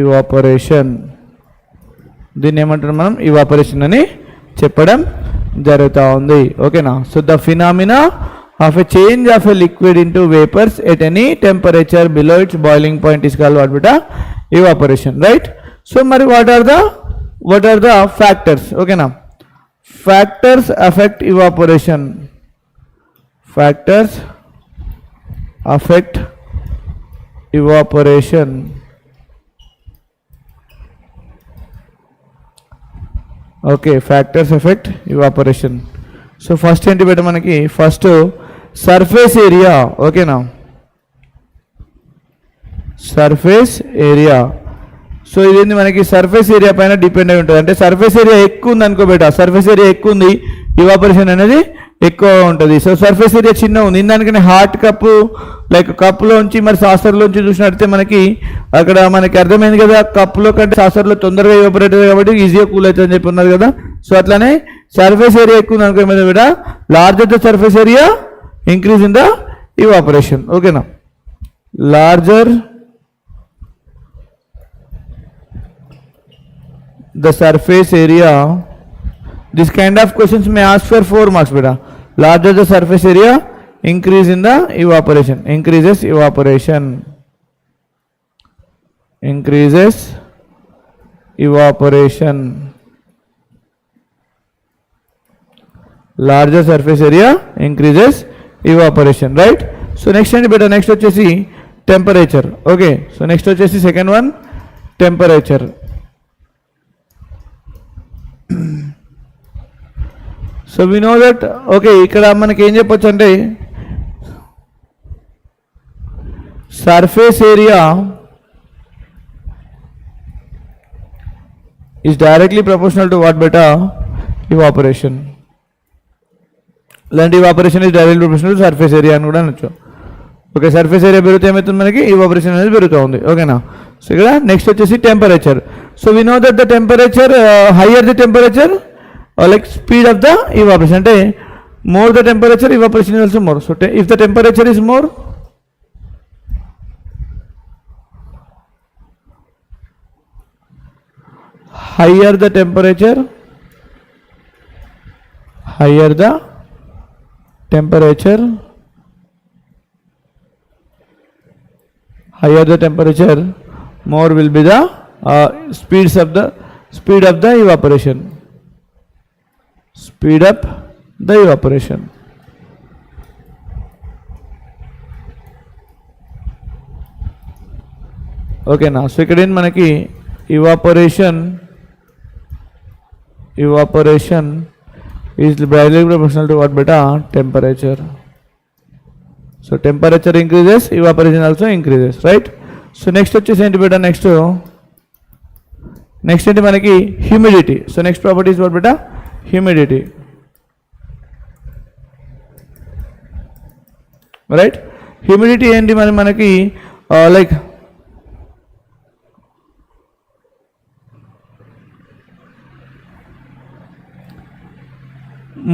evaporation. దీన్ని ఏమంటారు మనం? evaporation అని చెప్పడం జరుగుతూ ఉంది, ఓకేనా. So the phenomena of a change of a liquid into vapors at any temperature below its boiling point is called what beta? Evaporation, right? So mari what are the factors, okay na? Factors affect evaporation. Factors affect evaporation. Okay, factors affect evaporation. So first enti beta manaki first surface area, okay na, surface area. So ఇదేంది మనకి surface area పైన depend అయి ఉంటుంది. అంటే surface area ఎక్కువ ఉంది అనుకో బేటా, surface area ఎక్కువ ఉంది, ఇవాపరేషన్ అనేది ఎక్కువ ఉంటుంది. సో సర్ఫేస్ ఏరియా చిన్న ఉంది, దానికనే హాట్ కప్పు లైక్ కప్పులోంచి మరి సాసర్లోంచి చూసినట్టయితే మనకి అక్కడ మనకి అర్థమైంది కదా, కప్పులో కంటే సాసర్లో తొందరగా ఇవాపరేట్ అవుతుంది కాబట్టి ఈజీగా కూల్ అవుతుంది అని చెప్పి ఉన్నారు కదా. సో అట్లానే సర్ఫేస్ ఏరియా ఎక్కువ ఉంది అనుకో మీద బేటా, larger the surface area increase in the evaporation, ఓకేనా. Larger the surface area, this kind of questions may ask for 4 marks beta. Larger the surface area, increase in the evaporation, increases evaporation, larger surface area increases evaporation, right? So next and beta, next వచ్చేసి temperature, okay. So next వచ్చేసి second one temperature. So we know that, okay, ఇక్కడ మనకి ఏం చెప్పొచ్చు అంటే surface area is directly proportional to what బెటా? Evaporation. ఇలాంటి evaporation is directly proportional to surface area అని కూడా అనొచ్చు. ఓకే, సర్ఫేస్ ఏరియా పెరిగితే ఏమవుతుంది మనకి? ఇవాపరేషన్ అనేది పెరుగుతూ ఉంది, ఓకేనా. సో ఇక్కడ నెక్స్ట్ వచ్చేసి temperature. So we know that the temperature, higher the temperature like speed of the evaporation, అంటే more the temperature, evaporation is also more. So if the temperature is more, higher the temperature, more will be the speed of the evaporation. Speed up the evaporation. Okay, now so ఇక్కడ మనకి evaporation is directly proportional to what beta? Temperature. So temperature increases, evaporation also increases, right? So next వచ్చేసి ఏంటి బేటా? Next ఏంటి మనకి? Humidity. So next property is what beta? Humidity, right. Humidity ఏంటి మనకి like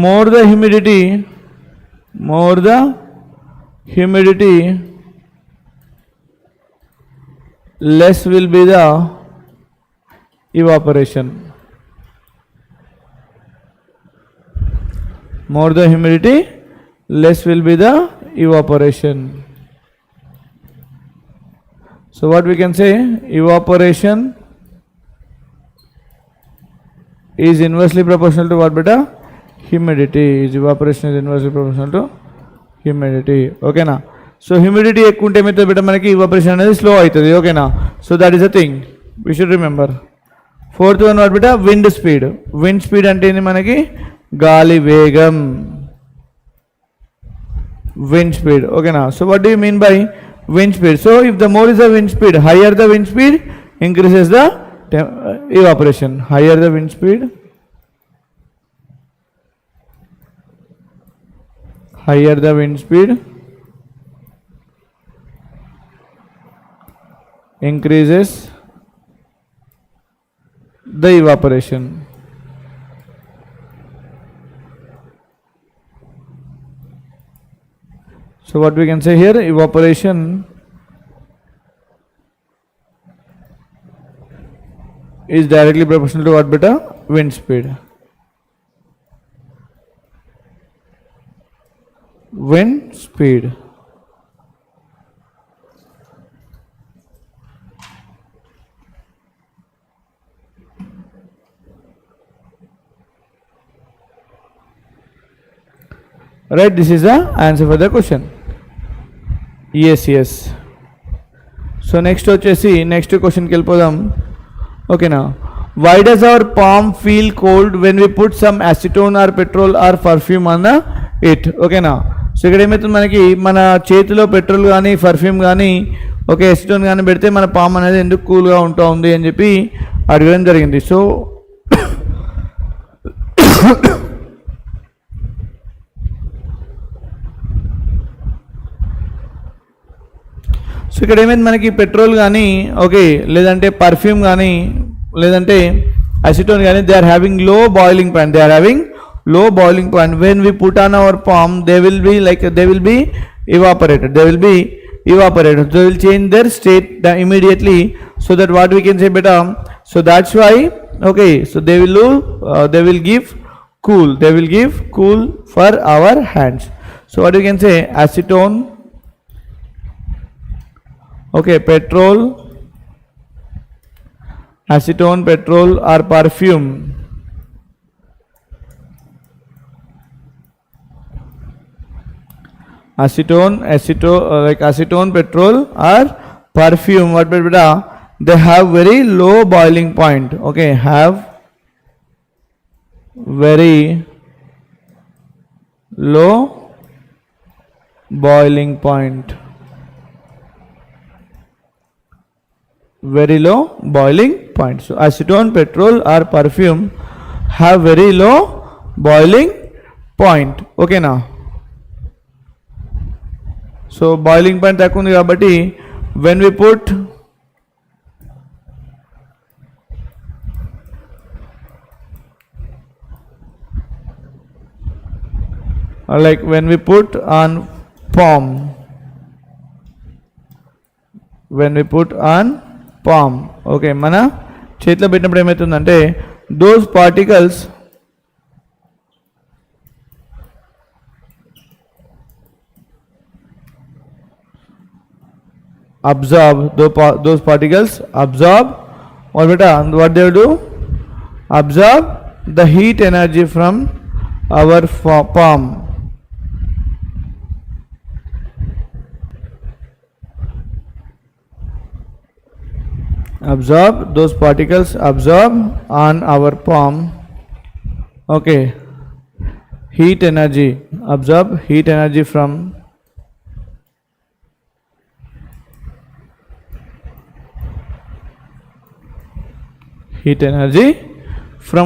more the humidity, more the humidity, less will be the evaporation. More the humidity, less will be the evaporation. So what we can say, evaporation is inversely proportional to what beta? Humidity. Evaporation is inversely proportional to humidity. Okay na? So humidity ekkunte meto beta manaki evaporation అనేది slow అవుతుంది. Okay na? So that is a thing we should remember. Fourth one what beta? Wind speed. Wind speed అంటే ఏంది మనకి? గాలి వేగం. Wind speed. Okay na? So what do you mean by wind speed? So if the more is the wind speed, higher the wind speed, increases the evaporation. Higher the wind speed, higher the wind speed, increases the evaporation. So what we can say here, evaporation is directly proportional to what beta? Wind speed. Wind speed. Right, this is the answer for the question. Yes. So next question ki velipodam. Okay now, why does our palm feel cold when we put some acetone or petrol or perfume on it? Okay now, so ikkada emaithundi manaki mana chethilo petrol gaani perfume gaani okay acetone gaani pedithe mana palm anedi enduku cool ga unta undi ani cheppi adigam jarigindi. So so ఇక్కడ ఏమైంది మనకి petrol కానీ okay లేదంటే perfume కానీ లేదంటే acetone కానీ they are having low boiling point when we put on our palm they will be evaporated they will change their state immediately, so that what we can say beta, so that's why okay, so they will give cool for our hands. So what we can say, acetone, okay, acetone, petrol or perfume. Acetone, petrol or perfume, what beta, they have very low boiling point. Okay, have very low boiling point. Very low boiling point. So acetone, petrol or perfume have very low boiling point. Okay now, so boiling point takku undi kabatti when we put when we put on palm, okay, మన చేతిలో పెట్టినప్పుడు ఏమవుతుందంటే those particles absorb what beta, what they will do, absorb the heat energy from our palm. Absorb, those particles absorb on our palm, okay, heat energy, absorb heat energy from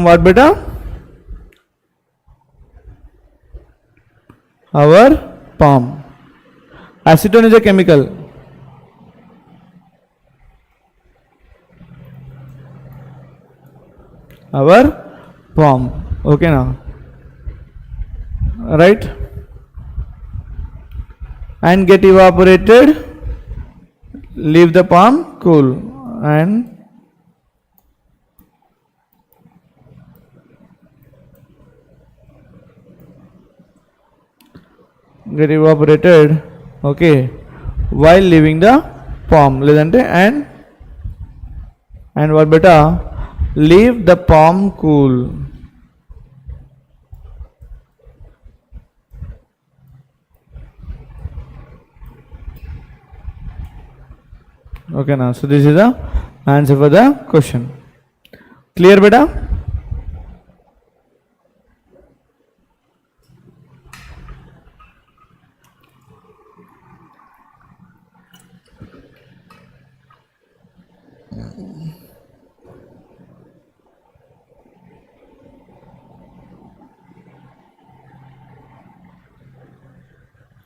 what beta, our palm. Acetone is a chemical. Our palm. Okay now, right? and get evaporated, leave the palm cool, and get evaporated, okay, while leaving the palm, ledante and what beta, leave the palm cool. Okay now, so this is the answer for the question. Clear beta?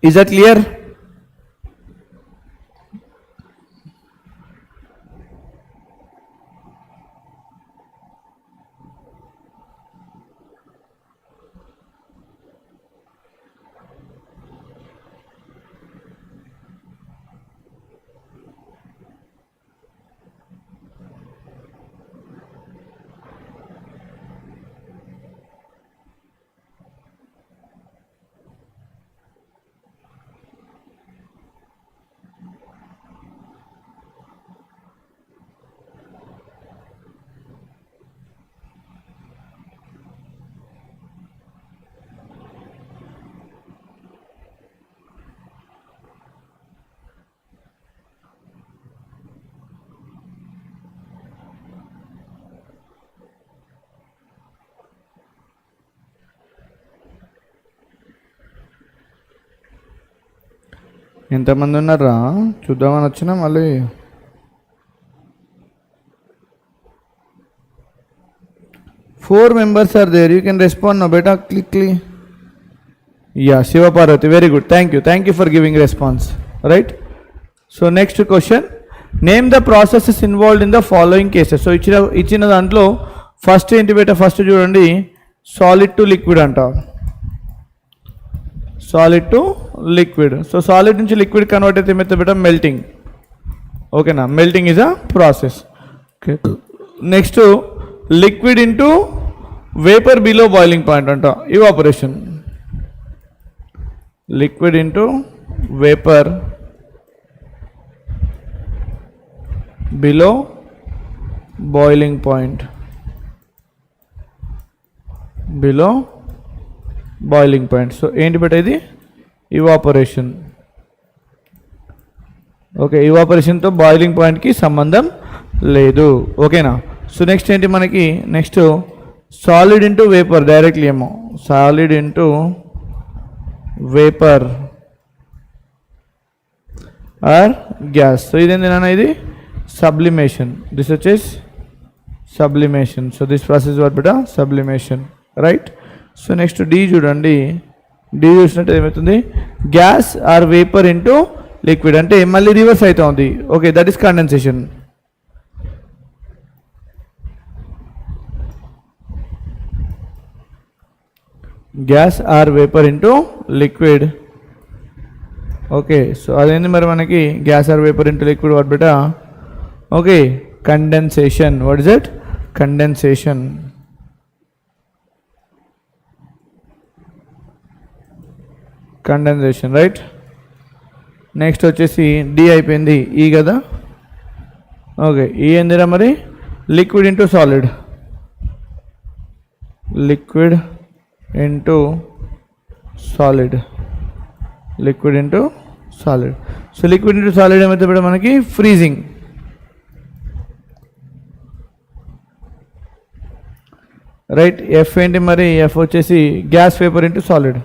Is that clear? ఎంతమంది ఉన్నారా చూద్దామని వచ్చినా మళ్ళీ four members are there. You can respond now beta quickly. Yeah, Shiva Parvati, very good, thank you for giving response, right? So next question, name the processes involved in the following cases. So ఇచ్చిన దాంట్లో first ఏంటి బేటా, first చూడండి solid to liquid అంట, solid to liquid. So solid నుంచి liquid convert అయితే ఏమైతే బేటా, మెల్టింగ్. ఓకేనా, melting is a process. Okay, next liquid into vapour below boiling point అంట, evaporation. Liquid into vapour below boiling point, below boiling point. So ఏంటి పెట్టేది, evaporation. Okay, ఇవాపరేషన్తో boiling పాయింట్కి సంబంధం లేదు. ఓకేనా. సో నెక్స్ట్ ఏంటి మనకి, next solid into vapour directly ఏమో, solid into vapour or gas. So ఇదేంటి నాన్న, ఇది సబ్లిమేషన్. దిస్ వచ్చేసి sublimation. So this process what బెటా, sublimation, right. So next D చూడండి, డి చూసినట్టు ఏమవుతుంది, gas or vapour into liquid, అంటే మళ్ళీ రివర్స్ అవుతుంది. Okay, that is condensation. Gas or vapour into liquid. Okay, so అదేంది మరి మనకి, gas or vapour into liquid what బెటా, okay, condensation. What is it, condensation. Condensation, right. Next వచ్చేసి D అయిపోయింది, ఈ కదా. ఓకే, ఈ ఏందిరా మరి, liquid into solid, liquid into solid, liquid into solid. So liquid into solid ఏమైతే కూడా మనకి ఫ్రీజింగ్. రైట్. ఎఫ్ ఏంటి మరి, ఎఫ్ వచ్చేసి gas vapour into solid,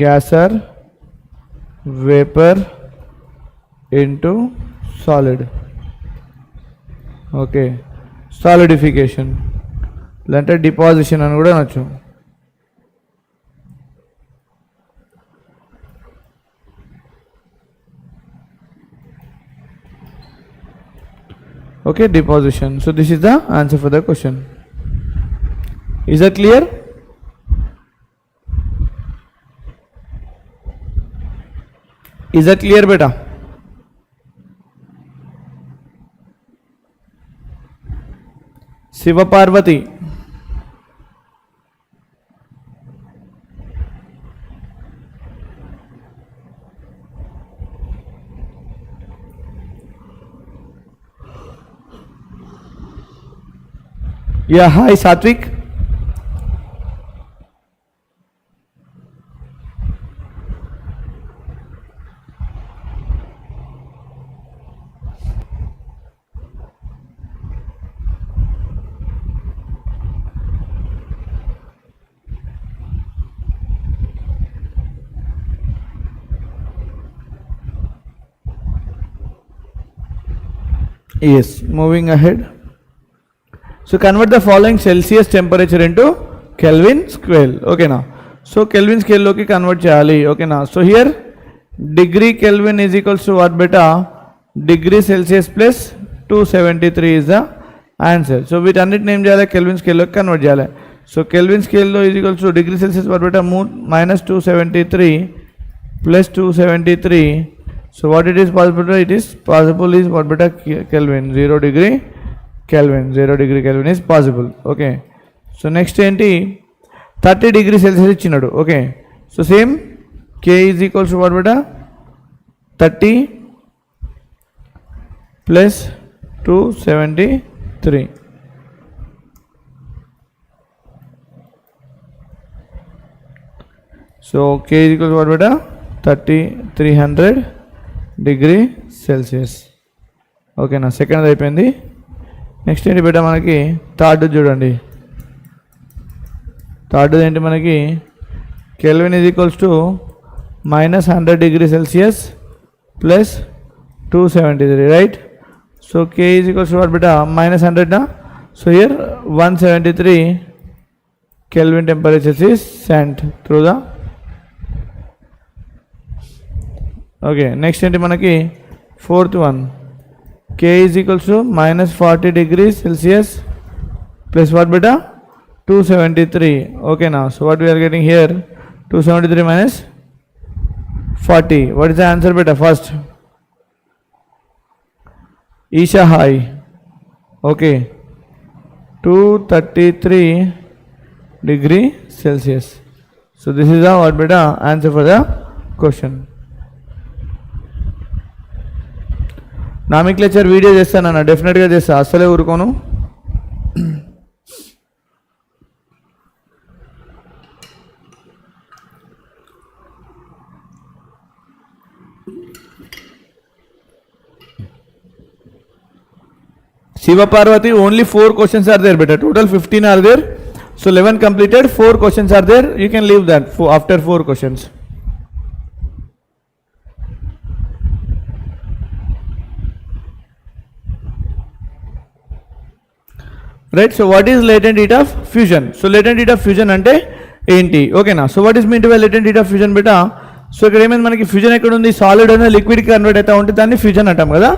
gas or vapour into solid. Okay, solidification లేదంటే డిపాజిషన్ అని కూడా అనొచ్చు. Okay, deposition. So this is the answer for the question. Is that clear? Is that clear, beta? Shiva Parvati. Yeah, hi Satvik. Yes, moving ahead. So convert the following Celsius temperature into Kelvin scale. Okay now. So Kelvin scale loki convert cheyali. Okay now. So here degree Kelvin is equals to what, beta? Degree Celsius plus 273 is the answer. So with annit name cheyali Kelvin scale loki convert cheyali. So Kelvin scale lo is equals to degree Celsius what, beta? Minus 273 plus 273. So what it is possible? It is possible is what, beta? Kelvin 0 degree Kelvin. 0 degree Kelvin is possible. Okay. So next enti 30 degree Celsius ichinaడు. Okay. So same K is equals to what, beta? 30 plus 273. So K is equals to what, beta? 300 degree Celsius. Okay na, second అయిపోయింది. Next ఏంటి బేటా మనకి third చూడండి. Third ఏంటి మనకి kelvin is equals to minus 100 degree Celsius plus 273, right? So K is equals to what, beta? Minus 100 na. So here 173 Kelvin temperature is sent through the. Okay, next ఏంటి మనకి fourth one. K is equals to minus 40 degrees Celsius plus what, beta? 273. Okay now, so what we are getting here, 273 minus 40. What is the answer, beta? First Isha high. Okay, 233 degree Celsius. So this is the what, beta? Answer for the question. Nomenclature video చేస్తానన్న, డెఫినెట్గా చేస్తా, అస్సలే ఊరుకోను. Shiva Parvati, only 4 questions are there, beta. Total 15 are there. So 11 completed, 4 questions are there. You can leave that after 4 questions. Right, so what is latent heat of fusion? So latent heat of fusion ante enti? Okay na. So what is meant by latent heat of fusion, beta? So ikkada em manaki fusion ekkada undi, solid and liquid ki convert aitha unte danni fusion antam kada.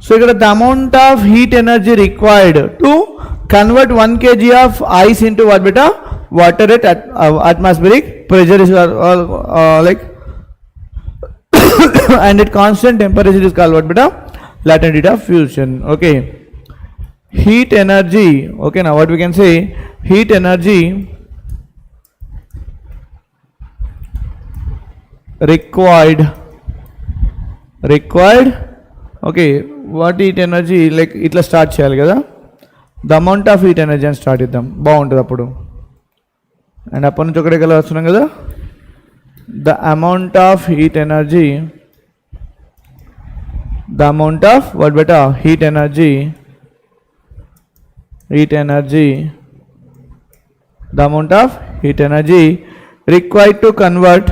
So ikkada the amount of heat energy required to convert 1 kg of ice into what, beta? Water at atmospheric pressure is like and at constant temperature is called what, beta? Latent heat of fusion. Okay, heat energy. Okay, now what we can say, heat energy required. Okay, what heat energy, like itla start cheyali kada, the amount of heat energy and start iddam, బాగుంటుంది అప్పుడు. And అప్పటి నుంచి ఒకటే కల వస్తున్నాం కదా, the amount of heat energy, the amount of what, beta? Heat energy, the amount of heat energy required to convert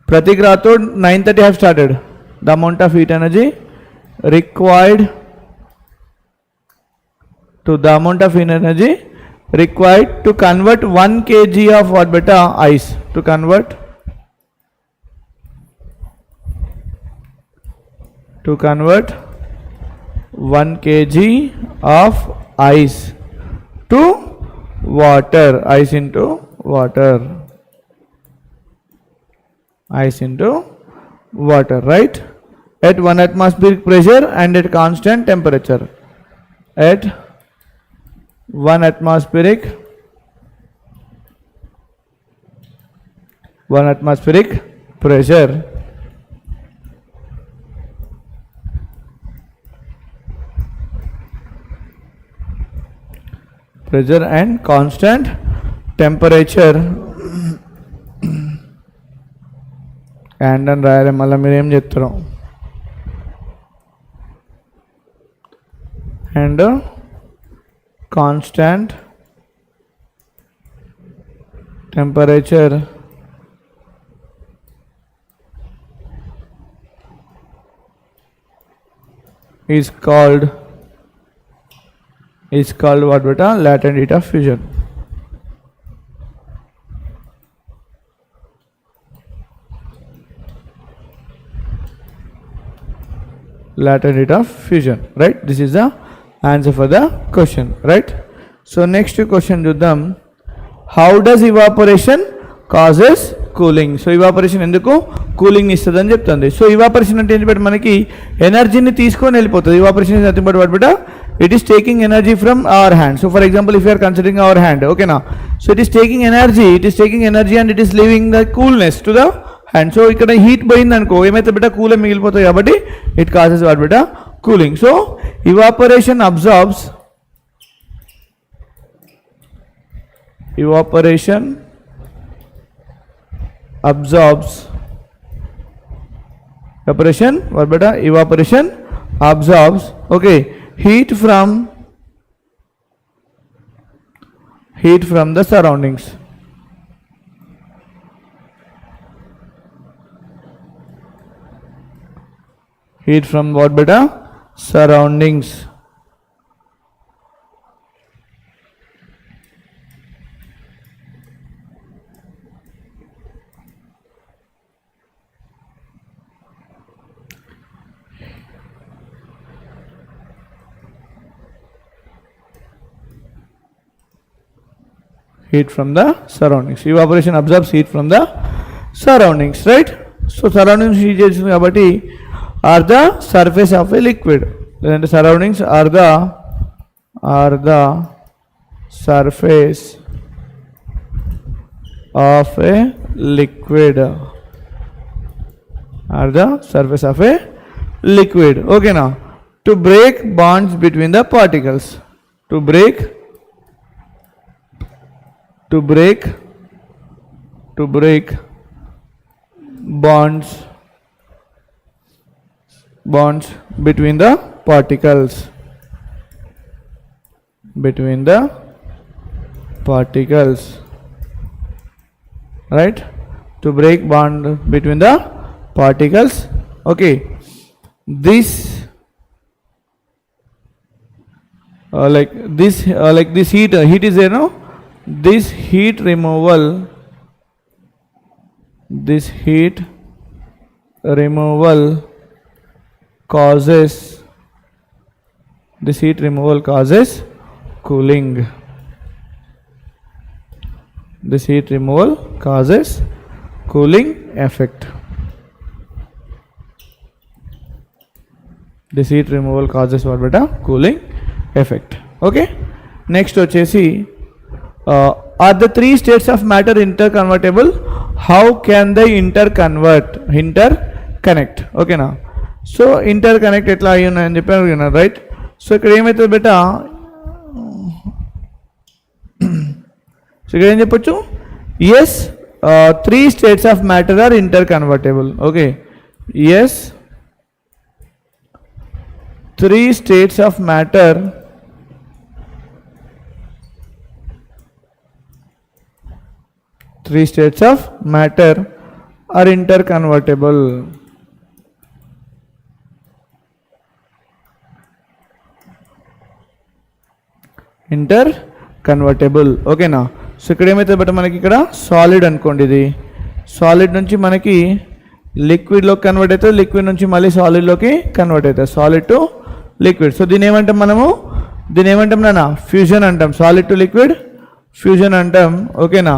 Pratik Rathod 9:30 have started. The amount of heat energy required to the amount of heat energy required to convert 1 kg of what, beta? Ice. To convert 1 kg of ice to water. Ice into water. Ice into water, right? At 1 atmospheric pressure and at constant temperature. At 1 atmospheric pressure and constant temperature. And అని రాయాలి, మళ్ళీ మీరు ఏం చెప్తారు? And constant temperature is called what beta? Latent heat of fusion. Latent heat of fusion, right? This is the answer for the question, right? So next question చూద్దాం. How does evaporation causes cooling? So evaporation ఎందుకు cooling ఇస్తుందని చెప్తుంది. So evaporation అంటే ఏంటి but మనకి ఎనర్జీని తీసుకొని వెళ్ళిపోతుంది. evaporation is nothing but what beta? It is taking energy from our hand. So for example, if you are considering our hand, okay na, so it is taking energy and it is leaving the coolness to the hand. So ఇక్కడ heat పోయింది అనుకో ఏమైతే beta cool మిగిలిపోతాయి కాబట్టి it causes what beta cooling. So evaporation absorbs okay heat from the surroundings. Heat from what beta? Surroundings. Heat from the surroundings. Evaporation absorbs heat from the surroundings, right? So surroundings heat చేస్తుంది కాబట్టి are the surface of a liquid. Then the surroundings are the surface of a liquid. Are the surface of a liquid. Okay now, to break bonds between the particles. To break bonds between the particles. Right? To break bond between the particles. Okay. This like this heat is there, no? This heat removal causes cooling. This heat removal causes cooling effect. This heat removal causes what beta? Cooling effect. Okay. Next వచ్చేసి are the three states of matter interconvertible? How can they interconnect? Okay na. So interconnect ఎట్లా అయ్యి ఉన్నాయని చెప్పాను, right? So ఇక్కడ ఏమవుతుంది beta, so ఇక్కడ ఏం చెప్పొచ్చు? Yes, three states of matter are interconvertible. Okay, yes, three states of matter are interconvertible. ఓకేనా? సో ఇక్కడ ఏమైతే బట్ మనకి ఇక్కడ సాలిడ్ అనుకోండి, ఇది సాలిడ్ నుంచి మనకి లిక్విడ్లోకి కన్వర్ట్ అవుతుంది, లిక్విడ్ నుంచి మళ్ళీ సాలిడ్లోకి కన్వర్ట్ అవుతుంది, సాలిడ్ టు లిక్విడ్. సో దీని ఏమంటాం మనము, దీని ఏమంటాం నాన్న? ఫ్యూజన్ అంటాం. సాలిడ్ టు లిక్విడ్ ఫ్యూజన్ అంటాం. ఓకేనా?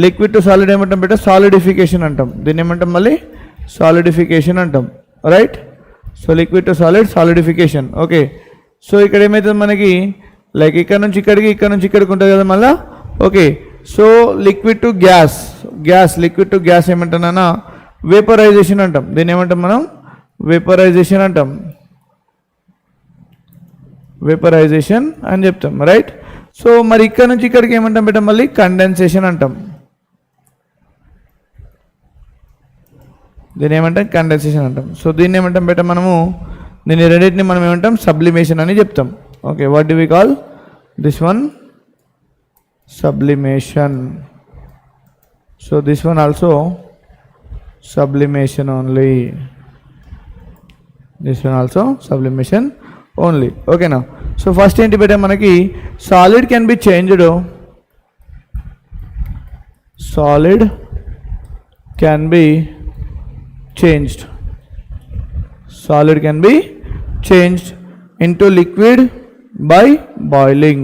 లిక్విడ్ టు సాలిడ్ ఏమంటాం బేటా? సాలిడిఫికేషన్ అంటాం. దీన్ని ఏమంటాం మళ్ళీ? సాలిడిఫికేషన్ అంటాం, right? So liquid to solid solidification. Okay, so ఇక్కడ ఏమవుతుంది మనకి, లైక్ ఇక్కడ నుంచి ఇక్కడికి ఉంటుంది కదా మళ్ళా. Okay, so liquid to gas, liquid to gas ఏమంటానన్నా? వేపరైజేషన్ అంటాం. దీన్ని ఏమంటాం మనం? వేపరైజేషన్ అంటాం, వేపరైజేషన్ అని చెప్తాం, రైట్? సో మరి ఇక్కడ నుంచి ఇక్కడికి ఏమంటాం బేటా? మళ్ళీ కండెన్సేషన్ అంటాం. దీన్ని ఏమంటాం? కండెన్సేషన్ అంటాం. సో దీన్ని ఏమంటాం బేటా మనము? దీన్ని రెండింటిని మనం ఏమంటాం? సబ్లిమేషన్ అని చెప్తాం. Okay, what do we call this one? sublimation. So this one also sublimation only, this one also sublimation only. Okay, now so first enti beta manaki solid can be changed, solid can be changed, solid can be changed into liquid by boiling.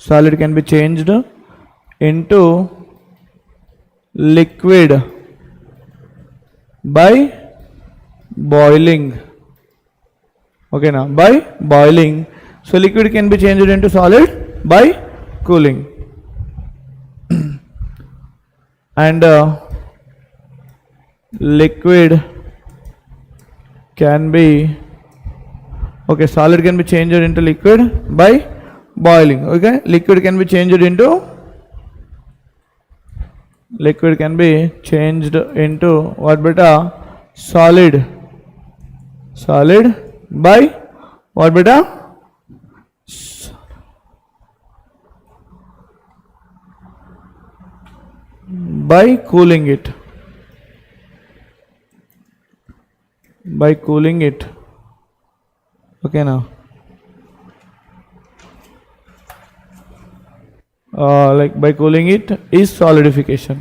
Solid can be changed into liquid by boiling. Okay, now by boiling. So liquid can be changed into solid by cooling. And liquid can be, okay, solid can be changed into liquid by boiling. Okay, liquid can be changed into what beta? Solid by what beta? By cooling it, okay. Now like by cooling it is solidification,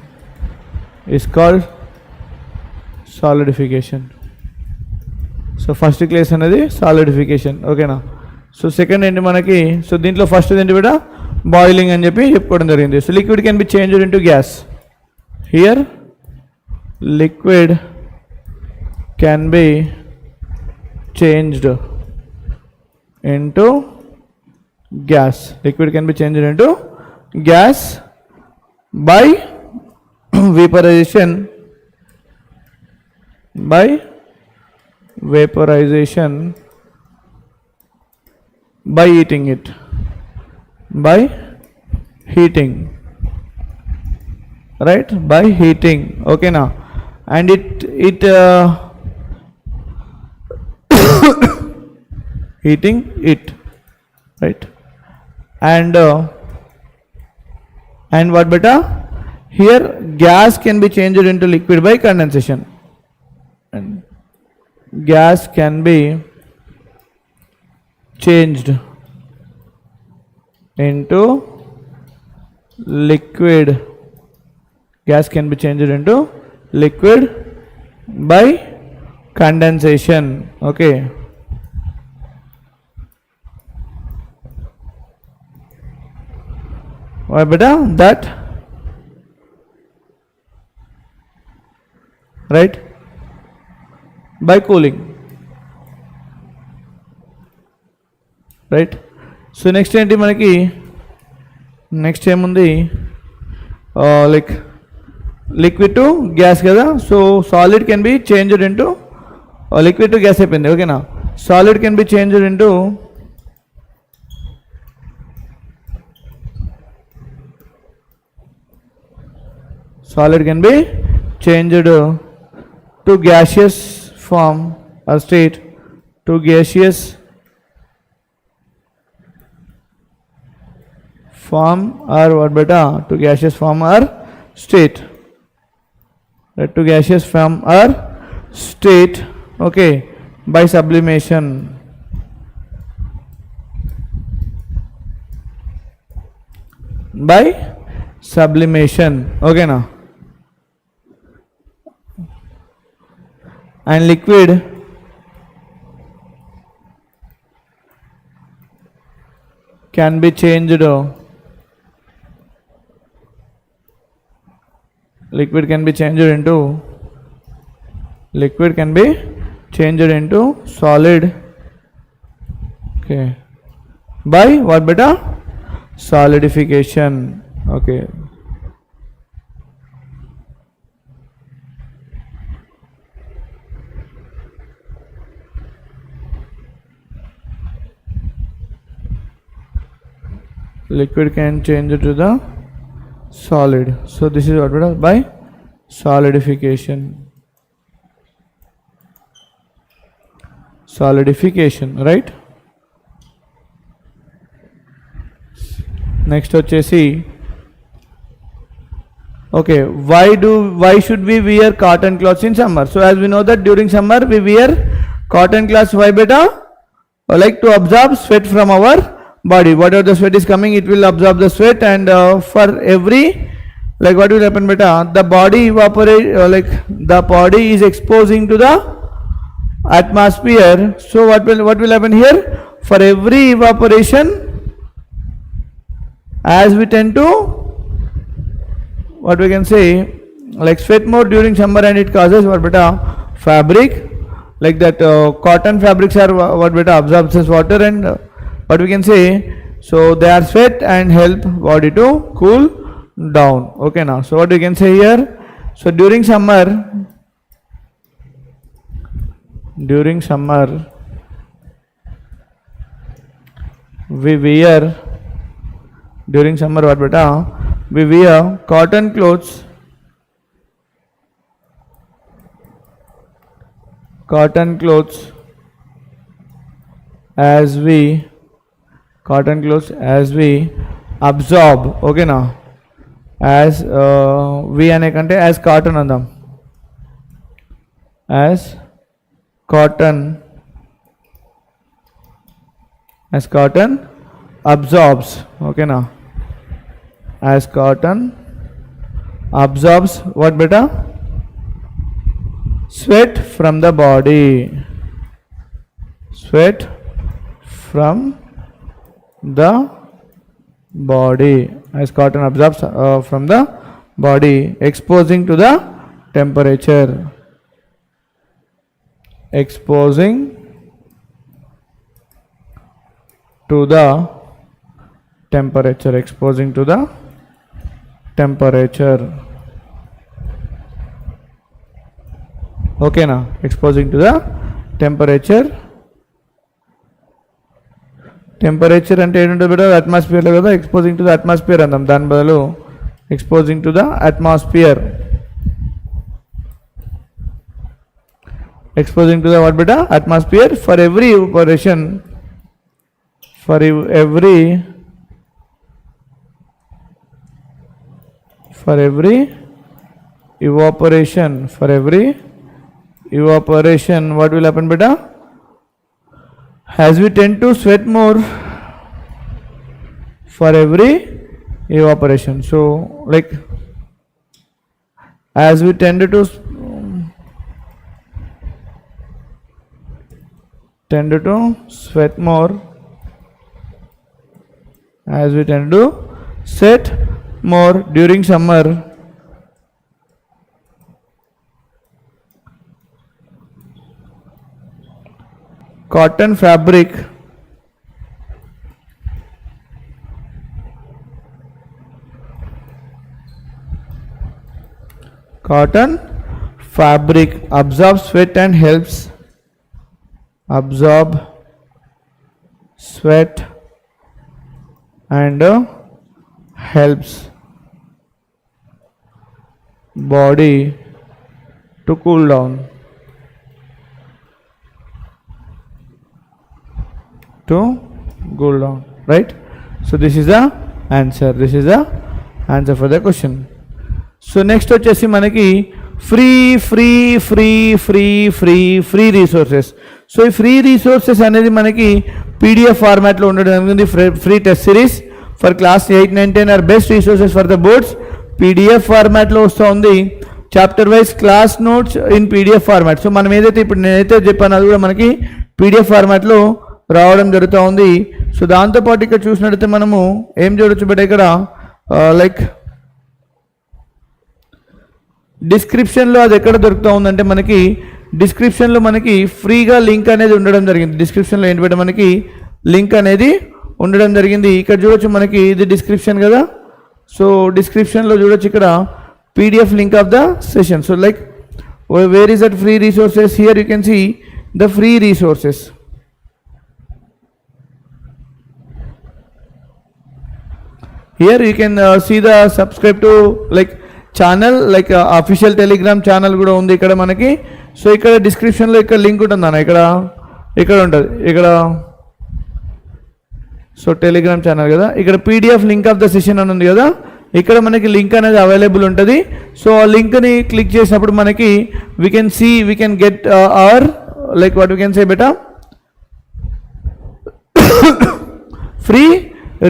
is called solidification. So first class అనేది solidification. ఓకేనా? So second ఏంటి మనకి? So దీంట్లో first ఏంటి బేటా? Boiling అని చెప్పి చెప్పుకోవడం జరిగింది. So liquid can be changed into gas. Here liquid can be changed into gas. Liquid can be changed into gas by vaporization, by heating it, by heating, right? By heating. Okay, now and it heating it, right? And what beta? Here gas can be changed into liquid by condensation, and gas can be changed into liquid, gas can be changed into liquid by condensation. Okay, why beta? That, right? By cooling, right? So next ఏంటి మనకి? Next ఏముంది? Like liquid to gas కదా. So solid can be changed into, liquid to gas అయిపోయింది. ఓకేనా? Solid can be changed into solid can be changed to gaseous form or state, to gaseous form or what beta? To gaseous form or state, right? To gaseous form or state. Okay, by sublimation, by sublimation. Okay, now and liquid can be changed liquid can be changed into solid, okay, by what beta? Solidification. Okay, liquid can change it to the solid. So this is what beta? By solidification. Right? Next వచ్చేసి, okay, why should we wear cotton clothes in summer? So as we know that during summer we wear cotton cloths. Why beta? Like to absorb sweat from our body. Whatever the sweat is coming, it will absorb the sweat, and for every, like what will happen beta? The body evaporate, like the body is exposing to the atmosphere. So what will happen here? For every evaporation, as we tend to, what we can say, like sweat more during summer, and it causes what beta? Fabric, like that cotton fabrics are what beta? Absorbs water, and what we can say, so they are sweat and help body to cool down. Okay, now so what we can say here, so during summer we wear, during summer what beta? We wear cotton clothes, as we absorb. Okay, now as we అనే కంటే as cotton అందాం, as cotton absorbs. Okay, now as cotton absorbs what beta? Sweat from the body. As cotton absorbs from the body, exposing to the temperature. Exposing to the temperature. Okay, now exposing to the temperature. Temperature అంటే ఏంటంటే బేటా? అట్మాస్ఫియర్లో కదా, exposing to the atmosphere అందాం, దాని బదులు exposing to the atmosphere. Exposing to the what beta? Atmosphere. For every evaporation, for every evaporation, what will happen beta? As we tend to sweat more for every evaporation. So like as we tend to sweat more, during summer, cotton fabric absorbs sweat and helps body to cool down. Right? So this is the answer. For the question. So next వచ్చేసి మనకి free resources. So ఈ free resources అనేది మనకి PDF ఫార్మాట్లో ఉండడం జరిగింది. Free test series for class 8, 9, 10 are best resources for the boards. PDF ఫార్మాట్లో వస్తూ ఉంది. Chapter wise class notes in PDF format. So మనం ఏదైతే ఇప్పుడు నేనైతే చెప్పాను అది కూడా మనకి పీడిఎఫ్ ఫార్మాట్లో రావడం జరుగుతూ ఉంది. సో దాంతోపాటు ఇక్కడ చూసినట్టయితే మనము ఏం చూడొచ్చు బట్ ఇక్కడ లైక్ డిస్క్రిప్షన్లో అది ఎక్కడ దొరుకుతూ ఉందంటే మనకి డిస్క్రిప్షన్లో మనకి ఫ్రీగా లింక్ అనేది ఉండడం జరిగింది. డిస్క్రిప్షన్లో ఏంటంటే మనకి లింక్ అనేది ఉండడం జరిగింది. ఇక్కడ చూడొచ్చు మనకి ఇది డిస్క్రిప్షన్ కదా. సో డిస్క్రిప్షన్లో చూడొచ్చు ఇక్కడ PDF link of the session. So like where is that free resources? Here you can see the free resources. Here you can see the subscribe to like channel, like official telegram channel కూడా ఉంది ఇక్కడ మనకి. So ఇక్కడ డిస్క్రిప్షన్లో ఇక్కడ link ఉంటుంది అన్న, ఇక్కడ ఉంటుంది ఇక్కడ. సో టెలిగ్రామ్ ఛానల్ కదా, ఇక్కడ PDF link of the session అని ఉంది కదా, ఇక్కడ మనకి లింక్ అనేది అవైలబుల్ ఉంటుంది. సో ఆ లింక్ని క్లిక్ చేసినప్పుడు మనకి we can get our like what we can say beta free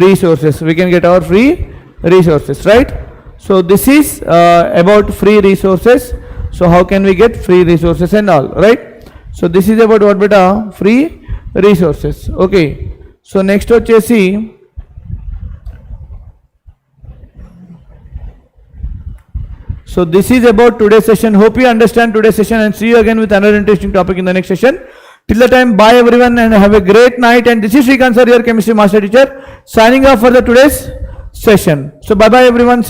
resources. We can get our free resources, right? So this is about free resources. So how can we get free resources and all, right? So this is about what beta? Free resources. Okay, so next వచ్చేసి so this is about today's session. Hope you understand today's session and see you again with another interesting topic in the next session. Till the time, bye everyone and have a great night. And this is Srikanth Sir, your chemistry master teacher, signing off for the today's session. So bye bye everyone. See